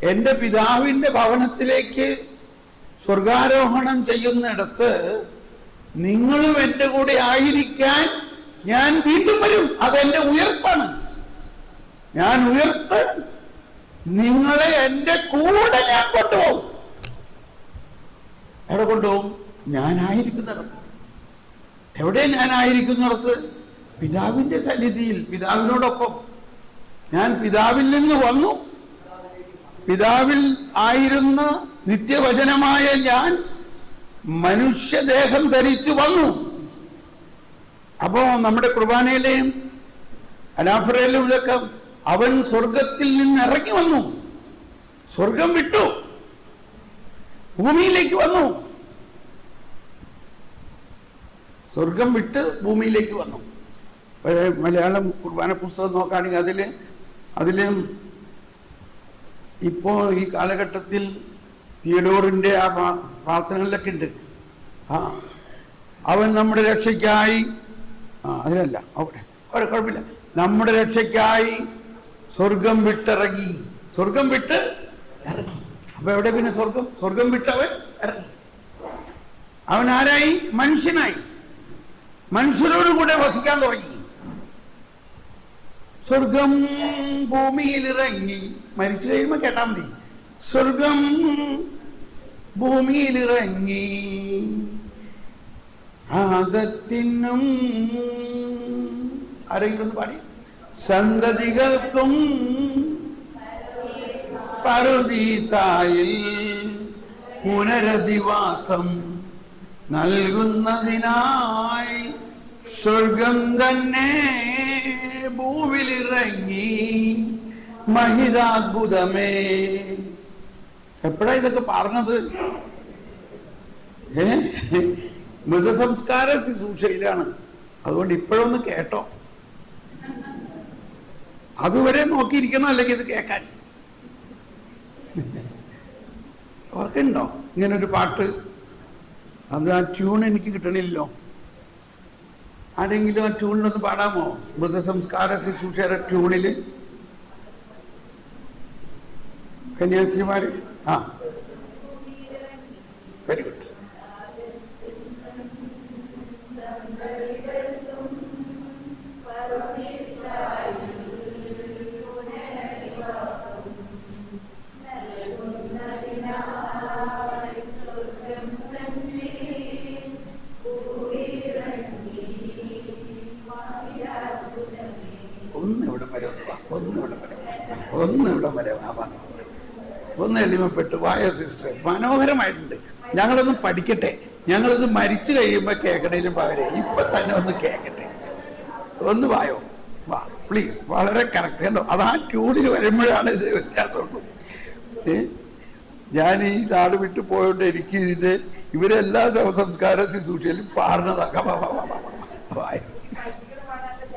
എൻ്റെ പിതാവിന്റെ ഭവനത്തിലേക്ക് സ്വർഗാരോഹണം ചെയ്യുന്നിടത്ത് നിങ്ങളും എൻ്റെ കൂടെ ആയിരിക്കാൻ ഞാൻ വീണ്ടും വരും. അതെന്റെ ഉയർപ്പാണ്. ഞാൻ ഉയർത്ത് നിങ്ങളെ എൻ്റെ കൂടെ ഞാൻ കൊണ്ടുപോകും. എവിടെ കൊണ്ടുപോകും? ഞാനായിരിക്കുന്നിടത്ത്. എവിടെ ഞാനായിരിക്കുന്നിടത്ത്? പിതാവിന്റെ സന്നിധിയിൽ, പിതാവിനോടൊപ്പം. ഞാൻ പിതാവിൽ നിന്ന് വന്നു. പിതാവിൽ ആയിരുന്ന നിത്യവചനമായ ഞാൻ മനുഷ്യദേഹം ധരിച്ചു വന്നു. അപ്പോ നമ്മുടെ കുർബാനയിലെയും അനാഫറയിലും ഇതൊക്കെ അവൻ സ്വർഗത്തിൽ നിന്ന് ഇറങ്ങി വന്നു, സ്വർഗം വിട്ടു, ഭൂമിയിലേക്ക് വന്നു. സ്വർഗം വിട്ട് ഭൂമിയിലേക്ക് വന്നു. മലയാളം കുർബാന പുസ്തകം നോക്കുകയാണെങ്കിൽ അതില് ഇപ്പോ ഈ കാലഘട്ടത്തിൽ തിയഡോറിന്റെ ആ പ്രാർത്ഥനകളിലൊക്കെ ഉണ്ട്. അവൻ നമ്മുടെ രക്ഷയ്ക്കായി, അതിനല്ല, അവിടെ കുഴപ്പമില്ല, നമ്മുടെ രക്ഷയ്ക്കായി സ്വർഗം വിട്ടിറങ്ങി. സ്വർഗം വിട്ട് ഇറങ്ങി. അപ്പൊ എവിടെ പിന്നെ സ്വർഗം? സ്വർഗം വിട്ടവൻ ഇറങ്ങി. അവൻ ആരായി? മനുഷ്യനായി. മനുഷ്യരോട് കൂടെ വസിക്കാൻ തുടങ്ങി. സ്വർഗം ഭൂമിയിൽ ഇറങ്ങി. മരിച്ചു കഴിയുമ്പോ കേട്ടാ മതി. സ്വർഗം ഭൂമിയിൽ ഇറങ്ങി, ആദത്തിനും ആരെങ്കിലും ഒന്ന് പാടി. സന്തതികൾക്കും പറുദീസായിൽ പുനരധിവാസം നൽകുന്നതിനായി സ്വർഗം തന്നെ ഭൂവിലിറങ്ങി മഹിതാത്ഭുതമേ. എപ്പോഴാ ഇതൊക്കെ പറഞ്ഞത്? മൃതസംസ്കാര ശുശ്രൂഷയിലാണ്. അതുകൊണ്ട് ഇപ്പോഴൊന്ന് കേട്ടോ. അതുവരെ നോക്കിയിരിക്കണം, അല്ലെങ്കിൽ ഇത് കേൾക്കാൻ. ഓർക്കുന്നുണ്ടോ ഇങ്ങനൊരു പാട്ട്? അത് ആ ട്യൂൺ എനിക്ക് കിട്ടണില്ലോ. ആരെങ്കിലും ആ ട്യൂണിലൊന്ന് പാടാമോ? മൃതസംസ്കാര ശുശ്രൂഷയുടെ ട്യൂണിൽ കന്യാസ്ത്രീമാര്. ആ, വെരി ഗുഡ്. ഒന്ന് എളിമപ്പെട്ടു വായോ സിസ്റ്റർ. മനോഹരമായിട്ടുണ്ട്. ഞങ്ങളൊന്ന് പഠിക്കട്ടെ. ഞങ്ങളത് മരിച്ചു കഴിയുമ്പോൾ കേൾക്കണേലും പകരം ഇപ്പൊ തന്നെ ഒന്ന് കേൾക്കട്ടെ. ഒന്ന് വായോ, വാ പ്ലീസ്. വളരെ കറക്റ്റ്. കണ്ടോ, അത് ആ ട്യൂണിൽ വരുമ്പോഴാണ് ഇത് വ്യത്യാസമുള്ളൂ. ഞാൻ ഈ നാട് വിട്ടു പോയോണ്ട് എനിക്ക് ഇതിന്റെ ഇവരെല്ലാ ശവസംസ്കാര ശുശ്രൂഷയിലും പാടുന്നതാക്കാം. വായോ,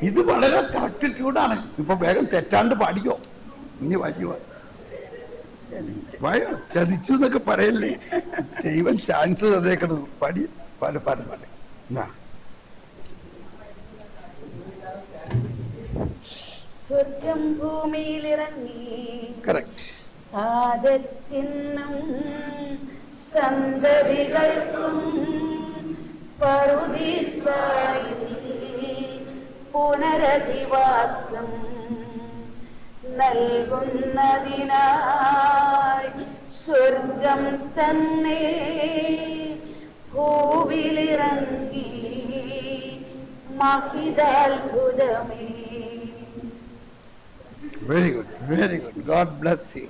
ഇത് വളരെ കറക്റ്റ് ട്യൂണാണ്. ഇപ്പൊ വേഗം തെറ്റാണ്ട് പാടിക്കോ. ഇനി വായിക്കുവാ. വായോ, ചതിച്ചു എന്നൊക്കെ പറയല്ലേ. ദൈവം ചാൻസ് തന്നേക്കണത്. പാടി പാട് പാട് പാട്. സ്വർഗം ഭൂമിയിലിറങ്ങി കറക്റ്റ്. ആദത്തിനും സന്തതികൾക്കും പറുദീസായിൽ പുനരധിവാസം നൽകുന്നതിനായി സ്വർഗം തന്നെ ഭൂവിലിറങ്ങി മഹിതാത്ഭുതമേ. Very good, very good. God bless you.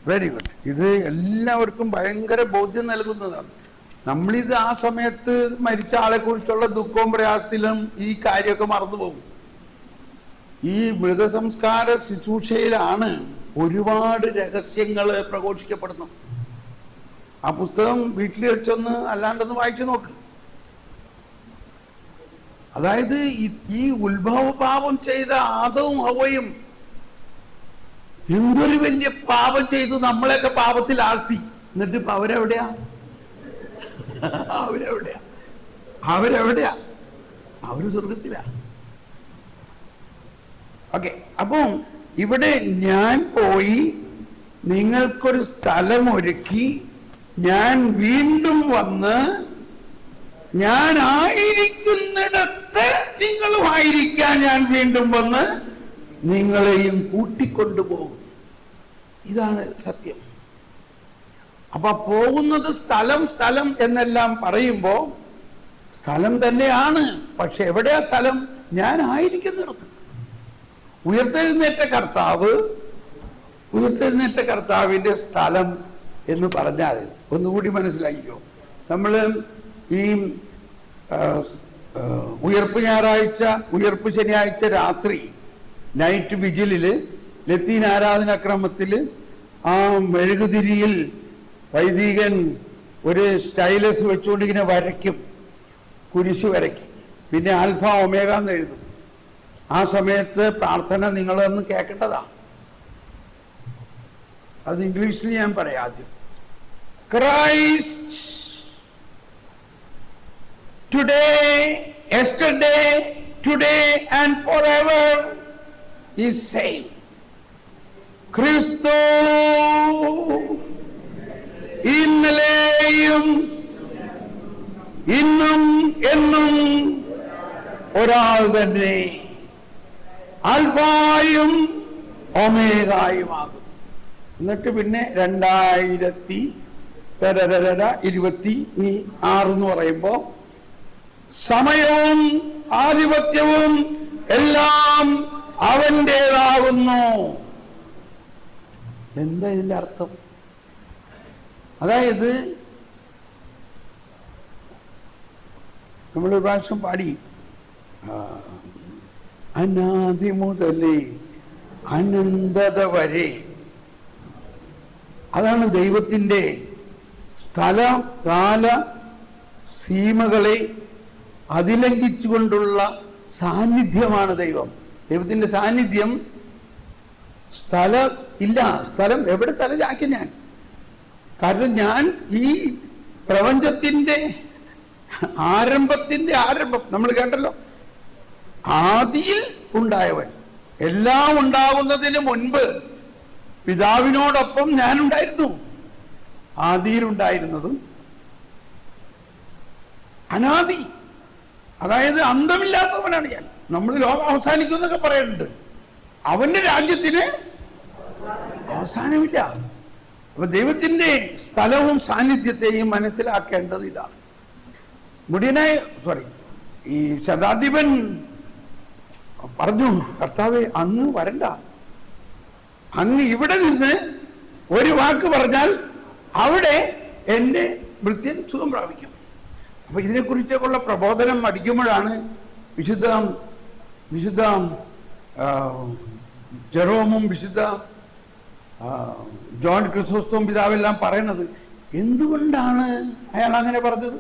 Very good. ഇത് എല്ലാവർക്കും ഭയങ്കര ബോധ്യം നൽകുന്നതാണ്. നമ്മളിത് ആ സമയത്ത് മരിച്ച ആളെ കുറിച്ചുള്ള ദുഃഖവും പ്രയാസത്തിലും ഈ കാര്യമൊക്കെ മറന്നുപോകും. ഈ മൃതസംസ്കാര ശുശ്രൂഷയിലാണ് ഒരുപാട് രഹസ്യങ്ങൾ പ്രഘോഷിക്കപ്പെടുന്നത്. ആ പുസ്തകം വീട്ടിൽ വെച്ചൊന്ന് അല്ലാണ്ടൊന്ന് വായിച്ചു നോക്ക്. അതായത് ഈ ഉത്ഭവപാപം ചെയ്ത ആദവും ഹവ്വയും എന്തൊരു വലിയ പാപം ചെയ്തു, നമ്മളെയൊക്കെ പാപത്തിൽ ആഴ്ത്തി. എന്നിട്ട് ഇപ്പൊ അവരെവിടെയാ? അവരെവിടെയാ? അവര് സ്വർഗത്തിലാ. ഓക്കെ. അപ്പം ഇവിടെ ഞാൻ പോയി നിങ്ങൾക്കൊരു സ്ഥലമൊരുക്കി ഞാൻ വീണ്ടും വന്ന് ഞാൻ ആയിരിക്കുന്നിടത്ത് നിങ്ങളുമായിരിക്കാൻ ഞാൻ വീണ്ടും വന്ന് നിങ്ങളെയും കൂട്ടിക്കൊണ്ടുപോകും. ഇതാണ് സത്യം. അപ്പൊ പോകുന്നത് സ്ഥലം എന്നെല്ലാം പറയുമ്പോ സ്ഥലം തന്നെയാണ്. പക്ഷെ എവിടെയാ സ്ഥലം? ഞാൻ ആയിരിക്കുന്നിടത്ത്. ഉയർത്തെഴുന്നേറ്റ കർത്താവിന്റെ സ്ഥലം എന്ന് പറഞ്ഞാൽ ഒന്നുകൂടി മനസ്സിലാക്കിയോ. നമ്മള് ഈ ഉയർപ്പ് ശനിയാഴ്ച രാത്രി നൈറ്റ് വിജിലില് ലത്തീൻ ആരാധനാക്രമത്തില് ആ മെഴുകുതിരിയിൽ വൈദികൻ ഒരു സ്റ്റൈലസ് വെച്ചുകൊണ്ട് ഇങ്ങനെ വരയ്ക്കും, കുരിശ് വരയ്ക്കും. പിന്നെ ആൽഫ ഒമേഗ എന്ന് എഴുതും. ആ സമയത്ത് പ്രാർത്ഥന നിങ്ങളൊന്ന് കേൾക്കേണ്ടതാ. അത് ഇംഗ്ലീഷിൽ ഞാൻ പറയാം ആദ്യം. Christ today, yesterday, today and Forever is same. ക്രിസ്തു ഇന്നലെയും ഇന്നും എന്നും ഒരാൾ തന്നെ, ആൽഫായും ഒമേഗായുമാകും. എന്നിട്ട് പിന്നെ 2026 എന്ന് പറയുമ്പോ സമയവും ആധിപത്യവും എല്ലാം അവൻ്റേതാകുന്നു. എന്താ ഇതിന്റെ അർത്ഥം? അതായത് നമ്മളൊരു പ്രാവശ്യം പാടി, അനാദി മുതലേ അനന്തത വരെ. അതാണ് ദൈവത്തിൻ്റെ സ്ഥല കാല സീമകളെ അതിലംഘിച്ചുകൊണ്ടുള്ള സാന്നിധ്യമാണ് ദൈവം. ദൈവത്തിൻ്റെ സാന്നിധ്യം സ്ഥലം ഇല്ല. സ്ഥലം എവിടെ തലചാക്കി ഞാൻ? കാരണം ഞാൻ ഈ പ്രപഞ്ചത്തിൻ്റെ ആരംഭത്തിൻ്റെ ആരംഭം നമ്മൾ കേട്ടല്ലോ, ആദിയിൽ ഉണ്ടായവൻ. എല്ലാം ഉണ്ടാകുന്നതിന് മുൻപ് പിതാവിനോടൊപ്പം ഞാനുണ്ടായിരുന്നു. ആദിയിലുണ്ടായിരുന്നതും അനാദി, അതായത് അന്തമില്ലാത്തവനാണ് ഞാൻ. നമ്മൾ ലോകം അവസാനിക്കും എന്നൊക്കെ പറയുന്നുണ്ട്, അവന്റെ രാജ്യത്തിന് അവസാനമില്ല. അപ്പൊ ദൈവത്തിന്റെ സ്ഥലവും സാന്നിധ്യത്തെയും മനസ്സിലാക്കേണ്ടത് ഇതാണ്. ഈ ശതാധിപൻ പറഞ്ഞു, കർത്താവേ അങ്ങ് വരണ്ട, അങ്ങ് ഇവിടെ നിന്ന് ഒരു വാക്ക് പറഞ്ഞാൽ അവിടെ എൻ്റെ ഭൃത്യൻ സുഖം പ്രാപിക്കും. അപ്പൊ ഇതിനെക്കുറിച്ചൊക്കെയുള്ള പ്രബോധനം പഠിക്കുമ്പോഴാണ് വിശുദ്ധ ജെറോമും വിശുദ്ധ ജോൺ ക്രിസോസ്റ്റോം പിതാവെല്ലാം പറയുന്നത്, എന്തുകൊണ്ടാണ് അയാൾ അങ്ങനെ പറഞ്ഞത്?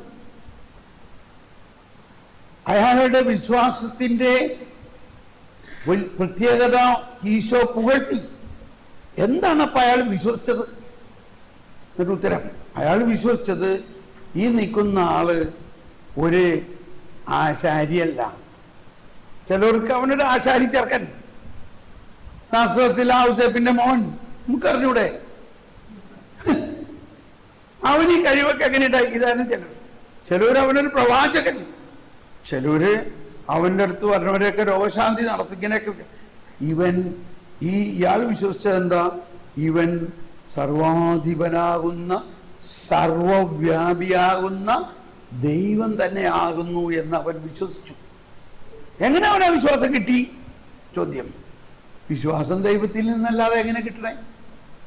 അയാളുടെ വിശ്വാസത്തിന്റെ പ്രത്യേകത ഈശോ പുകഴ്ത്തി. എന്താണ് അപ്പൊ അയാൾ വിശ്വസിച്ചത്? ഒരു ഉത്തരം, അയാൾ വിശ്വസിച്ചത് ഈ നിൽക്കുന്ന ആള് ഒരു ആശാരിയല്ല. ചിലർക്ക് അവനൊരു ആശാരി ചെറുക്കൻ, ഔസേപ്പിന്റെ മോൻ, നമുക്കറിഞ്ഞൂടെ? അവന് ഈ കഴിവൊക്കെ എങ്ങനെയുണ്ടായി? ഇതാണ് ചിലർ അവനൊരു പ്രവാചകൻ, ചിലര് അവന്റെ അടുത്ത് പറഞ്ഞവരെയൊക്കെ രോഗശാന്തി നടത്തിങ്ങനെയൊക്കെ. ഇയാൾ വിശ്വസിച്ചത് എന്താ? ഇവൻ സർവാധിപനാകുന്ന സർവവ്യാപിയാകുന്ന ദൈവം തന്നെ ആകുന്നു എന്ന് അവൻ വിശ്വസിച്ചു. എങ്ങനെ അവനാ വിശ്വാസം കിട്ടി? ചോദ്യം. വിശ്വാസം ദൈവത്തിൽ നിന്നല്ലാതെ എങ്ങനെ കിട്ടണേ?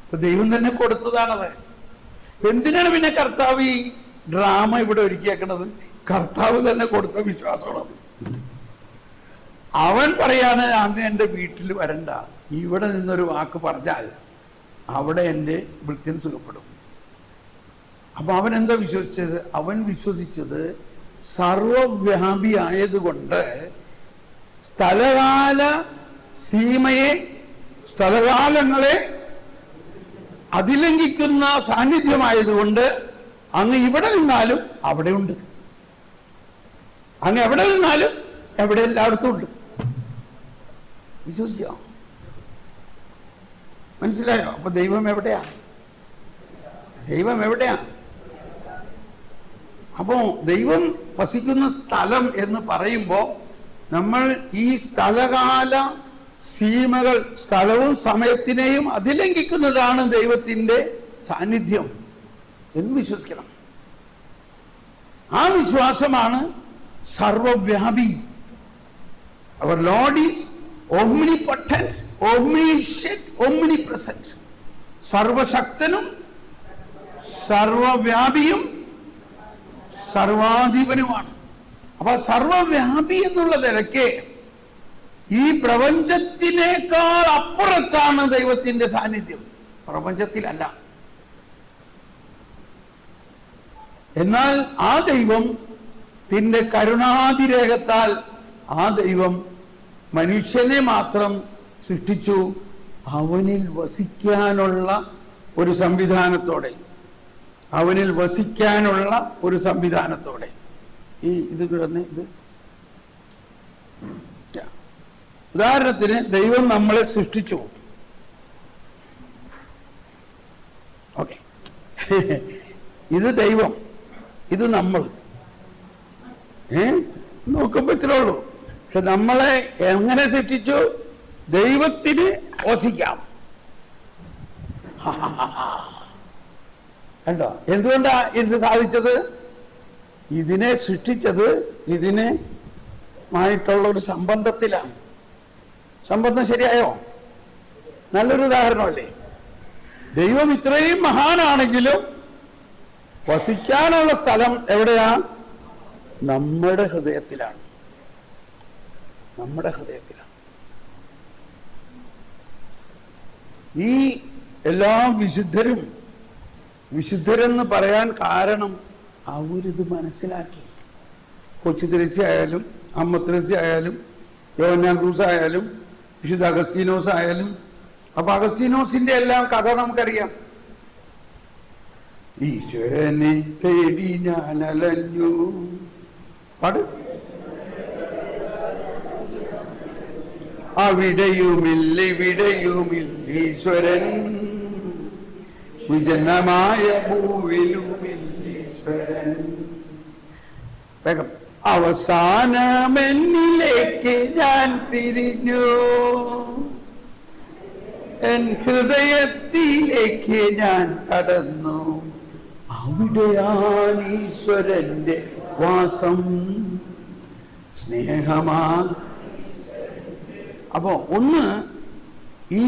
ഇപ്പൊ ദൈവം തന്നെ കൊടുത്തതാണത്. എന്തിനാണ് പിന്നെ കർത്താവ് ഈ ഡ്രാമ ഇവിടെ ഒരുക്കിയേക്കണത്? കർത്താവ് തന്നെ കൊടുത്ത വിശ്വാസമാണത്. അവൻ പറയാണ്, അങ്ങ് എൻ്റെ വീട്ടിൽ വരണ്ട, ഇവിടെ നിന്നൊരു വാക്ക് പറഞ്ഞാൽ അവിടെ എൻ്റെ ഭൃത്യൻ സുഖപ്പെടും. അപ്പൊ അവൻ എന്താ വിശ്വസിച്ചത്? അവൻ വിശ്വസിച്ചത് സർവവ്യാപി ആയതുകൊണ്ട് സ്ഥലകാല സീമയെ, സ്ഥലകാലങ്ങളെ അതിലംഘിക്കുന്ന സാന്നിധ്യമായതുകൊണ്ട് അങ്ങ് ഇവിടെ നിന്നാലും അവിടെ ഉണ്ട്, അങ്ങ് എവിടെ നിന്നാലും എവിടെ എല്ലായിടത്തും ഉണ്ട്. വിശ്വസിച്ചോ? മനസ്സിലായോ? അപ്പൊ ദൈവം എവിടെയാ? ദൈവം എവിടെയാ? അപ്പോ ദൈവം വസിക്കുന്ന സ്ഥലം എന്ന് പറയുമ്പോൾ നമ്മൾ ഈ സ്ഥലകാല സീമകൾ, സ്ഥലവും സമയത്തിനെയും അതിലംഘിക്കുന്നതാണ് ദൈവത്തിന്റെ സാന്നിധ്യം എന്ന് വിശ്വസിക്കണം. ആ വിശ്വാസമാണ് സർവവ്യാപി. അവർ Lord is omnipotent, omniscient, omnipresent. സർവശക്തനും സർവവ്യാപിയും സർവാധിപനുമാണ്. അപ്പൊ സർവവ്യാപി എന്നുള്ള നിലയ്ക്ക് ഈ പ്രപഞ്ചത്തിനേക്കാൾ അപ്പുറത്താണ് ദൈവത്തിന്റെ സാന്നിധ്യം, പ്രപഞ്ചത്തിലല്ല. എന്നാൽ ആ ദൈവത്തിന്റെ കരുണാതിരേകത്താൽ ആ ദൈവം മനുഷ്യനെ മാത്രം സൃഷ്ടിച്ചു, അവനിൽ വസിക്കാനുള്ള ഒരു സംവിധാനത്തോടെ, അവനിൽ വസിക്കാനുള്ള ഒരു സംവിധാനത്തോടെ. ഇത് കിടന്ന് ഇത് ഉദാഹരണത്തിന് ദൈവം നമ്മളെ സൃഷ്ടിച്ചു. ഓക്കെ, ഇത് ദൈവം, ഇത് നമ്മൾ. നോക്കുമ്പോ ഇത്രേ ഉള്ളൂ. പക്ഷെ നമ്മളെ എങ്ങനെ സൃഷ്ടിച്ചു? ദൈവത്തിന് വസിക്കാം. കണ്ടോ? എന്തുകൊണ്ടാ ഇത് സാധിച്ചത്? ഇതിനെ സൃഷ്ടിച്ചത് ഇതിനുമായിട്ടുള്ള ഒരു സംബന്ധത്തിലാണ്. സംബന്ധം ശരിയായോ? നല്ലൊരു ഉദാഹരണമല്ലേ? ദൈവം ഇത്രയും മഹാനാണെങ്കിലും വസിക്കാനുള്ള സ്ഥലം എവിടെയാ? നമ്മുടെ ഹൃദയത്തിലാണ്. നമ്മുടെ ഹൃദയത്തിലാണ്. ഈ എല്ലാ വിശുദ്ധരെന്ന് പറയാൻ കാരണം അവരിത് മനസ്സിലാക്കി. കൊച്ചു ത്രേസ്യ ആയാലും അമ്മ ത്രേസ്യ ആയാലും യോഹന്നാൻ ക്രൂസ് ആയാലും വിശുദ്ധ അഗസ്തീനോസ് ആയാലും. അപ്പൊ അഗസ്തീനോസിന്റെ എല്ലാം കഥ നമുക്കറിയാം. ഈശ്വരനെ തേടി ഞാൻ അലഞ്ഞു. പാട്. അവിടെയുമില്ലിവിടെയുമില്ലീശ്വരൻ, വിജനമായ ഭൂവിലുമില്ലീശ്വരൻ. വേഗം. അവസാനമെന്നിലേക്ക് ഞാൻ തിരിഞ്ഞു, എൻ ഹൃദയത്തിലേക്ക് ഞാൻ കടന്നു, അവിടെയാണ് ഈശ്വരന്റെ വാസം, സ്നേഹമാ. അപ്പോ ഒന്ന്, ഈ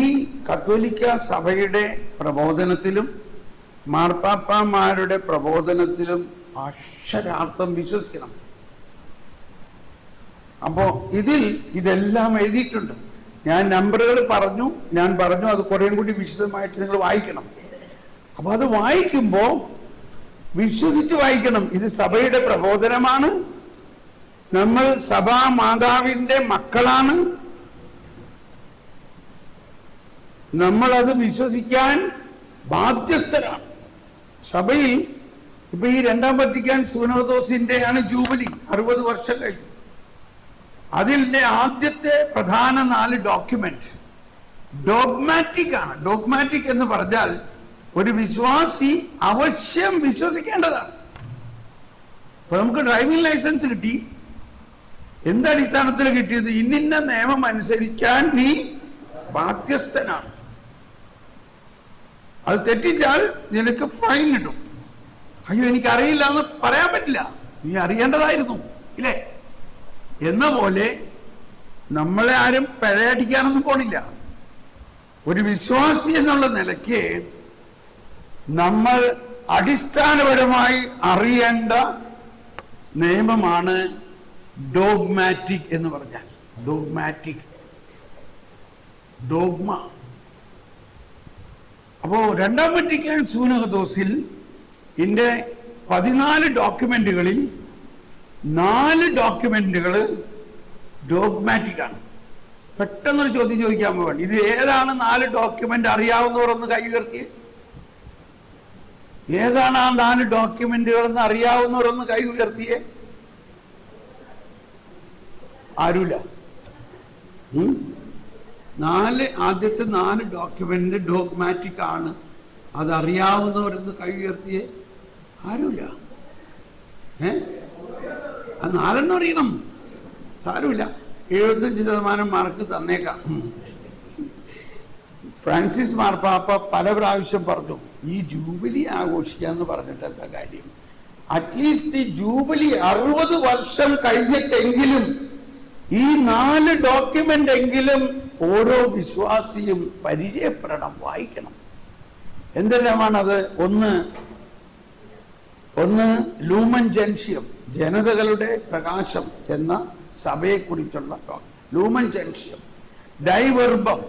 കത്തോലിക്ക സഭയുടെ പ്രബോധനത്തിലും മാർപ്പാപ്പമാരുടെ പ്രബോധനത്തിലും അക്ഷരാർത്ഥം വിശ്വസിക്കണം. അപ്പോ ഇതെല്ലാം എഴുതിയിട്ടുണ്ട്. ഞാൻ നമ്പറുകൾ പറഞ്ഞു, അത് കുറേം കൂടി വിശദമായിട്ട് നിങ്ങൾ വായിക്കണം. അപ്പൊ അത് വായിക്കുമ്പോ വിശ്വസിച്ച് വായിക്കണം. ഇത് സഭയുടെ പ്രബോധനമാണ്, നമ്മൾ സഭാ മാതാവിന്റെ മക്കളാണ്, നമ്മളത് വിശ്വസിക്കാൻ ബാധ്യസ്ഥരാണ്. സഭയിൽ ഇപ്പൊ ഈ രണ്ടാം വത്തിക്കാൻ സുനോദോസിന്റെയാണ് ജൂബിലി, 60 വർഷം കഴിഞ്ഞു. അതിന്റെ ആദ്യത്തെ പ്രധാന 4 ഡോക്യുമെന്റ് ഡോഗ്മാറ്റിക് ആണ്. ഡോഗ്മാറ്റിക് എന്ന് പറഞ്ഞാൽ ഒരു വിശ്വാസി അവശ്യം വിശ്വസിക്കേണ്ടതാണ്. ഇപ്പൊ നമുക്ക് ഡ്രൈവിംഗ് ലൈസൻസ് കിട്ടി. എന്തടിസ്ഥാനത്തിൽ കിട്ടിയത്? ഇന്ന നിയമം അനുസരിക്കാൻ നീ ബാധ്യസ്ഥനാണ്. അത് തെറ്റിച്ചാൽ നിനക്ക് ഫൈൻ കിട്ടും. അയ്യോ എനിക്കറിയില്ല എന്ന് പറയാൻ പറ്റില്ല, നീ അറിയേണ്ടതായിരുന്നു, ഇല്ലേ? എന്ന പോലെ നമ്മളെ ആരും പിഴയടിക്കാനൊന്നും പോണില്ല. ഒരു വിശ്വാസി എന്നുള്ള നിലയ്ക്ക് നമ്മൾ അടിസ്ഥാനപരമായി അറിയേണ്ട നിയമമാണ് ഡോഗ്മാറ്റിക് എന്ന് പറഞ്ഞാൽ. Dogmatic, dogma. അപ്പോ രണ്ടാം വത്തിക്കാൻ സുനോദോസിൽ ഇതിന്റെ 14 ഡോക്യുമെന്റുകളിൽ 4 ഡോക്യുമെന്റുകൾ ഡോഗ്മാറ്റിക് ആണ്. പെട്ടെന്നൊരു ചോദ്യം ചോദിക്കാൻ പോവാണ്, ഇത് ഏതാണ് 4 ഡോക്യുമെന്റ്? അറിയാവുന്നവർ ഒന്ന് കൈ ഉയർത്തിയേ. ഏതാണ് ആ 4 ഡോക്യുമെന്റുകൾ എന്ന് അറിയാവുന്നവർ ഒന്ന് കൈ ഉയർത്തിയേ. ആരുമില്ല. ആദ്യത്തെ 4 ഡോക്യുമെന്റ് ഡോഗ്മാറ്റിക് ആണ്. അതറിയാവുന്നവരെന്ന് കൈ ഉയർത്തിയേ. ആരുമില്ല. അത് 4 അറിയണം, സാരമില്ല. 75% മാർക്ക് തന്നേക്കാം. ഫ്രാൻസിസ് മാർപ്പാപ്പ പല പ്രാവശ്യം പറഞ്ഞു, ഈ ജൂബിലി ആഘോഷിക്കാന്ന് പറഞ്ഞിട്ട് എന്താ കാര്യം? അറ്റ്ലീസ്റ്റ് ഈ ജൂബിലി 60 വർഷം കഴിഞ്ഞിട്ടെങ്കിലും ഈ 4 ഡോക്യുമെന്റ് എങ്കിലും ഓരോ വിശ്വാസിയും പരിചയപ്പെടണം, വായിക്കണം. എന്തെല്ലാമാണത്? ഒന്ന് ലൂമൻ ജെൻഷ്യം, ജനതകളുടെ പ്രകാശം എന്ന സഭയെക്കുറിച്ചുള്ള ലൂമൻ ജെൻഷ്യം. ഡൈവർബം,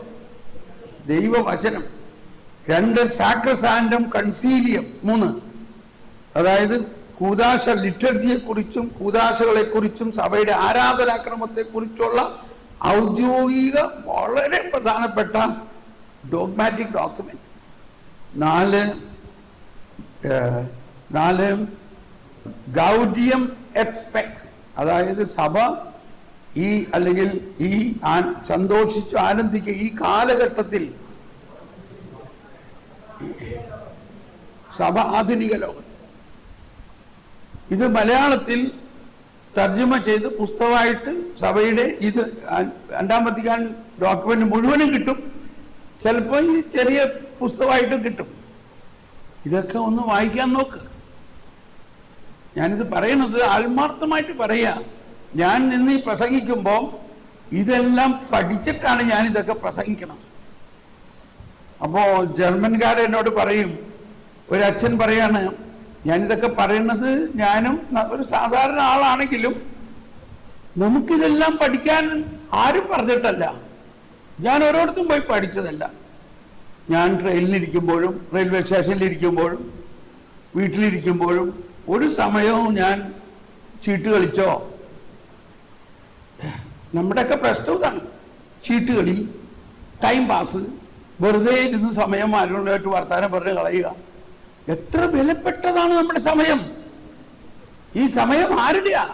ദൈവവചനം. 2 സാക്രസാൻഡം കൺസീലിയം. 3 അതായത് കൂദാശ ലിറ്റർജിയെ കുറിച്ചും കൂദാശകളെ കുറിച്ചും സഭയുടെ ആരാധനാക്രമത്തെ കുറിച്ചുള്ള ഔദ്യോഗിക വളരെ പ്രധാനപ്പെട്ട ഡോഗ്മാറ്റിക് ഡോക്യുമെന്റ്. 4 ഗൗഡിയം എക്സ്പെക്ട്, അതായത് സഭ അല്ലെങ്കിൽ ഈ സന്തോഷിച്ചു ആനന്ദിക്കുക ഈ കാലഘട്ടത്തിൽ സഭ ആധുനിക ലോകത്ത്. ഇത് മലയാളത്തിൽ തർജ്ജമ ചെയ്ത് പുസ്തകമായിട്ട് സഭയുടെ ഇത് രണ്ടാം വത്തിക്കാൻ ഡോക്യുമെന്റ് മുഴുവനും കിട്ടും, ചിലപ്പോൾ ഈ ചെറിയ പുസ്തകമായിട്ടും കിട്ടും. ഇതൊക്കെ ഒന്ന് വായിക്കാൻ നോക്ക്. ഞാനിത് പറയണത് ആത്മാർത്ഥമായിട്ട് പറയാ. ഞാൻ നിന്ന് ഈ പ്രസംഗിക്കുമ്പോൾ ഇതെല്ലാം പഠിച്ചിട്ടാണ് ഞാൻ ഇതൊക്കെ പ്രസംഗിക്കണം. അപ്പോൾ ജർമ്മൻകാരൻ എന്നോട് പറയും, ഒരു അച്ഛൻ പറയാണ്, ഞാനിതൊക്കെ പറയുന്നത് ഞാനും ഒരു സാധാരണ ആളാണെങ്കിലും നമുക്കിതെല്ലാം പഠിക്കാൻ ആരും പറഞ്ഞിട്ടല്ല, ഞാൻ ഓരോരുത്തും പോയി പഠിച്ചതല്ല. ഞാൻ ട്രെയിനിലിരിക്കുമ്പോഴും റെയിൽവേ സ്റ്റേഷനിലിരിക്കുമ്പോഴും വീട്ടിലിരിക്കുമ്പോഴും ഒരു സമയവും ഞാൻ ചീട്ട് കളിച്ചോ. നമ്മുടെയൊക്കെ പ്രശ്നം ഇതാണ്, ചീട്ട് കളി, ടൈം പാസ്, വെറുതെ ഇരുന്ന് സമയം ആരോടായിട്ട് വർത്താനം പറഞ്ഞ് കളയുക. എത്ര വിലപ്പെട്ടതാണ് നമ്മുടെ സമയം. ഈ സമയം ആരുടെയാ?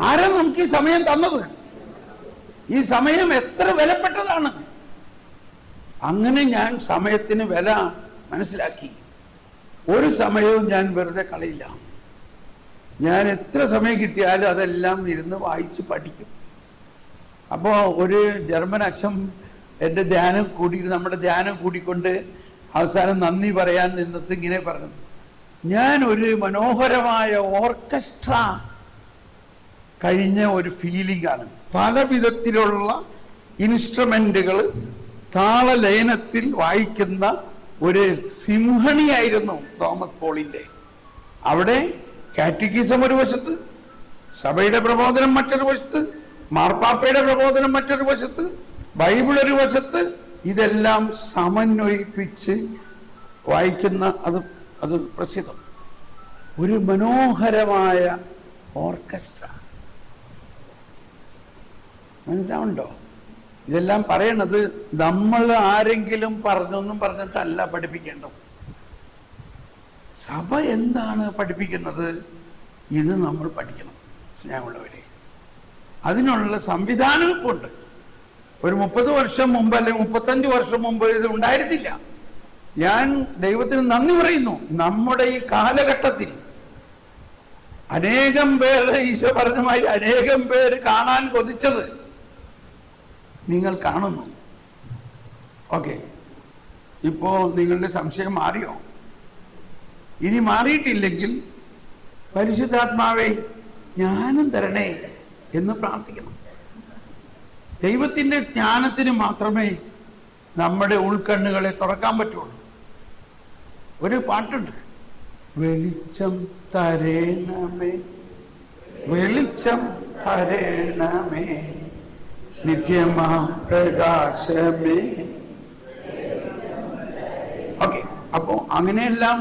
ആരാ നമുക്ക് ഈ സമയം തന്നത്? ഈ സമയം എത്ര വിലപ്പെട്ടതാണ്. അങ്ങനെ ഞാൻ സമയത്തിന് വില മനസ്സിലാക്കി. ഒരു സമയവും ഞാൻ വെറുതെ കളയില്ല. ഞാൻ എത്ര സമയം കിട്ടിയാലും അതെല്ലാം ഇരുന്ന് വായിച്ച് പഠിക്കും. അപ്പോൾ ഒരു ജർമ്മൻ അച്ഛൻ എൻ്റെ നമ്മുടെ ധ്യാനം കൂടിക്കൊണ്ട് അവസാനം നന്ദി പറയാൻ നിന്നിട്ട് ഇങ്ങനെ പറഞ്ഞു, ഞാൻ ഒരു മനോഹരമായ ഓർക്കസ്ട്ര കഴിഞ്ഞ ഒരു ഫീലിംഗ് ആണ്. പല വിധത്തിലുള്ള ഇൻസ്ട്രുമെന്റുകൾ താളലയനത്തിൽ വായിക്കുന്ന ഒരു സിംഹണിയായിരുന്നു തോമസ് പോളിന്റെ. അവിടെ കാറ്റക്കിസം ഒരു വശത്ത്, സഭയുടെ പ്രബോധനം മറ്റൊരു വശത്ത്, മാർപ്പാപ്പയുടെ പ്രബോധനം മറ്റൊരു വശത്ത്, ബൈബിൾ ഒരു വശത്ത്, ഇതെല്ലാം സമന്വയിപ്പിച്ച് വായിക്കുന്ന അത് പ്രസിദ്ധം. ഒരു മനോഹരമായ ഓർക്കസ്ട്ര. മനസ്സിലാവുണ്ടോ? ഇതെല്ലാം പറയണത് നമ്മൾ ആരെങ്കിലും പറഞ്ഞൊന്നും പറഞ്ഞിട്ടല്ല പഠിപ്പിക്കേണ്ടത്. സഭ എന്താണ് പഠിപ്പിക്കുന്നത് ഇത് നമ്മൾ പഠിക്കണം. സ്നേഹമുള്ളവരെ, അതിനുള്ള സംവിധാനം ഇപ്പോൾ ഉണ്ട്. ഒരു 30 വർഷം മുമ്പ് അല്ലെങ്കിൽ 35 വർഷം മുമ്പ് ഇത് ഉണ്ടായിരുന്നില്ല. ഞാൻ ദൈവത്തിന് നന്ദി പറയുന്നു. നമ്മുടെ ഈ കാലഘട്ടത്തിൽ അനേകം പേര്, ഈശോ പറഞ്ഞമായി അനേകം പേര് കാണാൻ കൊതിച്ചത് നിങ്ങൾ കാണുന്നു. ഓക്കെ, ഇപ്പോ നിങ്ങളുടെ സംശയം മാറിയോ? ഇനി മാറിയിട്ടില്ലെങ്കിൽ പരിശുദ്ധാത്മാവേ ജ്ഞാനം തരണേ എന്ന് പ്രാർത്ഥിക്കണം. ദൈവത്തിൻ്റെ ജ്ഞാനത്തിന് മാത്രമേ നമ്മുടെ ഉൾക്കണ്ണുകളെ തുറക്കാൻ പറ്റുള്ളൂ. ഒരു പാട്ടുണ്ട്, വെളിച്ചം തരേണമേ, വെളിച്ചം തരേണമേ, നിത്യമാ പ്രകാശമേ. ഓക്കെ, അപ്പോ അങ്ങനെയെല്ലാം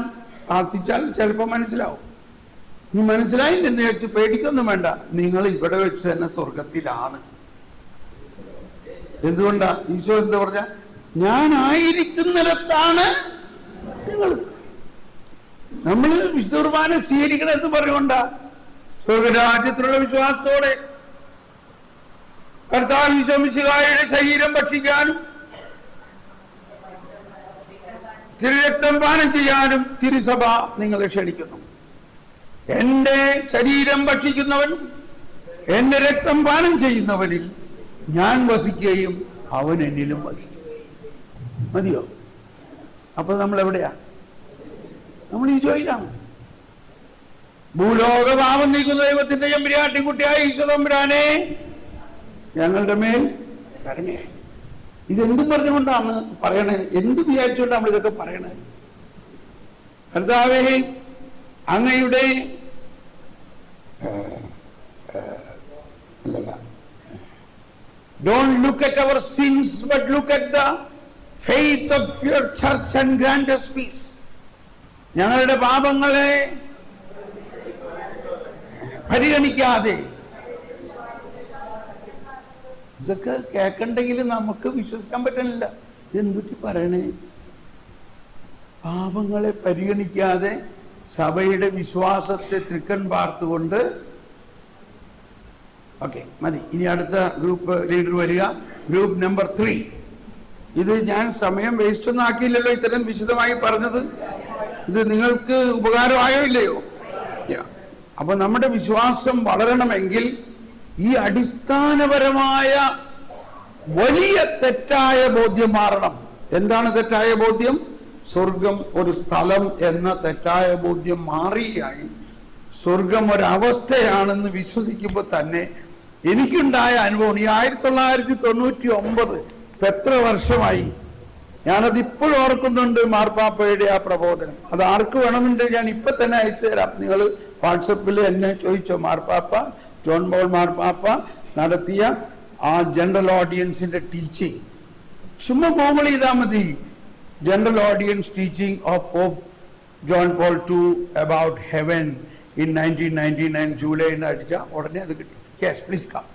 പ്രാർത്ഥിച്ചാൽ ചിലപ്പോൾ മനസ്സിലാവും. നീ മനസ്സിലായില്ലെന്ന് വെച്ച് പേടിക്കൊന്നും വേണ്ട. നിങ്ങൾ ഇവിടെ വെച്ച് തന്നെ സ്വർഗത്തിലാണ്. എന്തുകൊണ്ടാ? ഈശോ എന്താ പറഞ്ഞ, ഞാനായിരിക്കുന്നിടത്താണ് നിങ്ങൾ. നമ്മൾ വിശുദ്ധ കുർബാന സ്വീകരിക്കണം എന്ന് പറഞ്ഞുകൊണ്ടാ സ്വർഗരാജ്യത്തിലുള്ള വിശ്വാസത്തോടെ കർത്താവ് ഈശോ മിശിഹായുടെ ശരീരം ഭക്ഷിക്കാനും തിരുരക്തം പാനം ചെയ്യാനും തിരുസഭ നിങ്ങളെ ക്ഷണിക്കുന്നു. എന്റെ ശരീരം ഭക്ഷിക്കുന്നവൻ എന്റെ രക്തം പാനം ചെയ്യുന്നവനിൽ ഞാൻ വസിക്കുകയും അവൻ എന്നിലും വസിക്കും. മതിയോ? അപ്പൊ നമ്മൾ എവിടെയാ? നമ്മൾ ഈശോയിലാണ്. ഭൂലോക പാപം നീക്കുന്ന ദൈവത്തിന്റെ എമ്പുരാട്ടിക്കുട്ടിയായ ഈശോ തമ്പുരാനെ ഞങ്ങളുടെ മേൽ കരുണേ. ഇതെന്തും പറഞ്ഞുകൊണ്ടാണ് പറയണേ? എന്ത് വിചാരിച്ചുകൊണ്ടാണ് നമ്മൾ ഇതൊക്കെ പറയണേ? കർത്താവേ, അങ്ങയുടെ don't look at our sins but look at the faith of your church and grant us peace. ഞങ്ങളുടെ പാപങ്ങളെ പരിഗണിക്കാതെ, ഇതൊക്കെ കേൾക്കണ്ടെങ്കിൽ നമുക്ക് വിശ്വസിക്കാൻ പറ്റുന്നില്ല. എന്തുറ്റി പറയണേ? പാപങ്ങളെ പരിഗണിക്കാതെ സഭയുടെ വിശ്വാസത്തെ തൃക്കൺ പാർത്തുകൊണ്ട്. ഓക്കെ, മതി. ഇനി അടുത്ത ഗ്രൂപ്പ് ലീഡർ വരിക. Group number 3. ഇത് ഞാൻ സമയം വേസ്റ്റ് ഒന്നും ആക്കിയില്ലല്ലോ ഇത്തരം വിശദമായി പറഞ്ഞത്. ഇത് നിങ്ങൾക്ക് ഉപകാരമായോ ഇല്ലയോ? അപ്പൊ നമ്മുടെ വിശ്വാസം വളരണമെങ്കിൽ ഈ അടിസ്ഥാനപരമായ വലിയ തെറ്റായ ബോധ്യം മാറണം. എന്താണ് തെറ്റായ ബോധ്യം? സ്വർഗം ഒരു സ്ഥലം എന്ന തെറ്റായ ബോധ്യം മാറിയായി സ്വർഗം ഒരവസ്ഥയാണെന്ന് വിശ്വസിക്കുമ്പോൾ തന്നെ എനിക്കുണ്ടായ അനുഭവം ഈ 1999 എത്ര വർഷമായി, ഞാനത് ഇപ്പോഴും ഓർക്കുന്നുണ്ട്. മാർപ്പാപ്പയുടെ ആ പ്രബോധനം അത് ആർക്ക് വേണമെന്നുണ്ടെങ്കിൽ ഞാൻ ഇപ്പൊ തന്നെ അയച്ചു തരാം. നിങ്ങൾ വാട്സപ്പിൽ എന്നെ ചോദിച്ചോ. മാർപ്പാപ്പ ജോൺ പോൾ മാർപ്പാപ്പ നടത്തിയ ആ ജനറൽ ഓഡിയൻസിന്റെ ടീച്ചിങ് ചുമ്മാ ഗൂഗിൾ ചെയ്താൽ മതി. General audience teaching of Pope John Paul II about heaven in 1999 July എന്ന് അടിച്ചാൽ ഉടനെ അത് കിട്ടും. Yes, please come.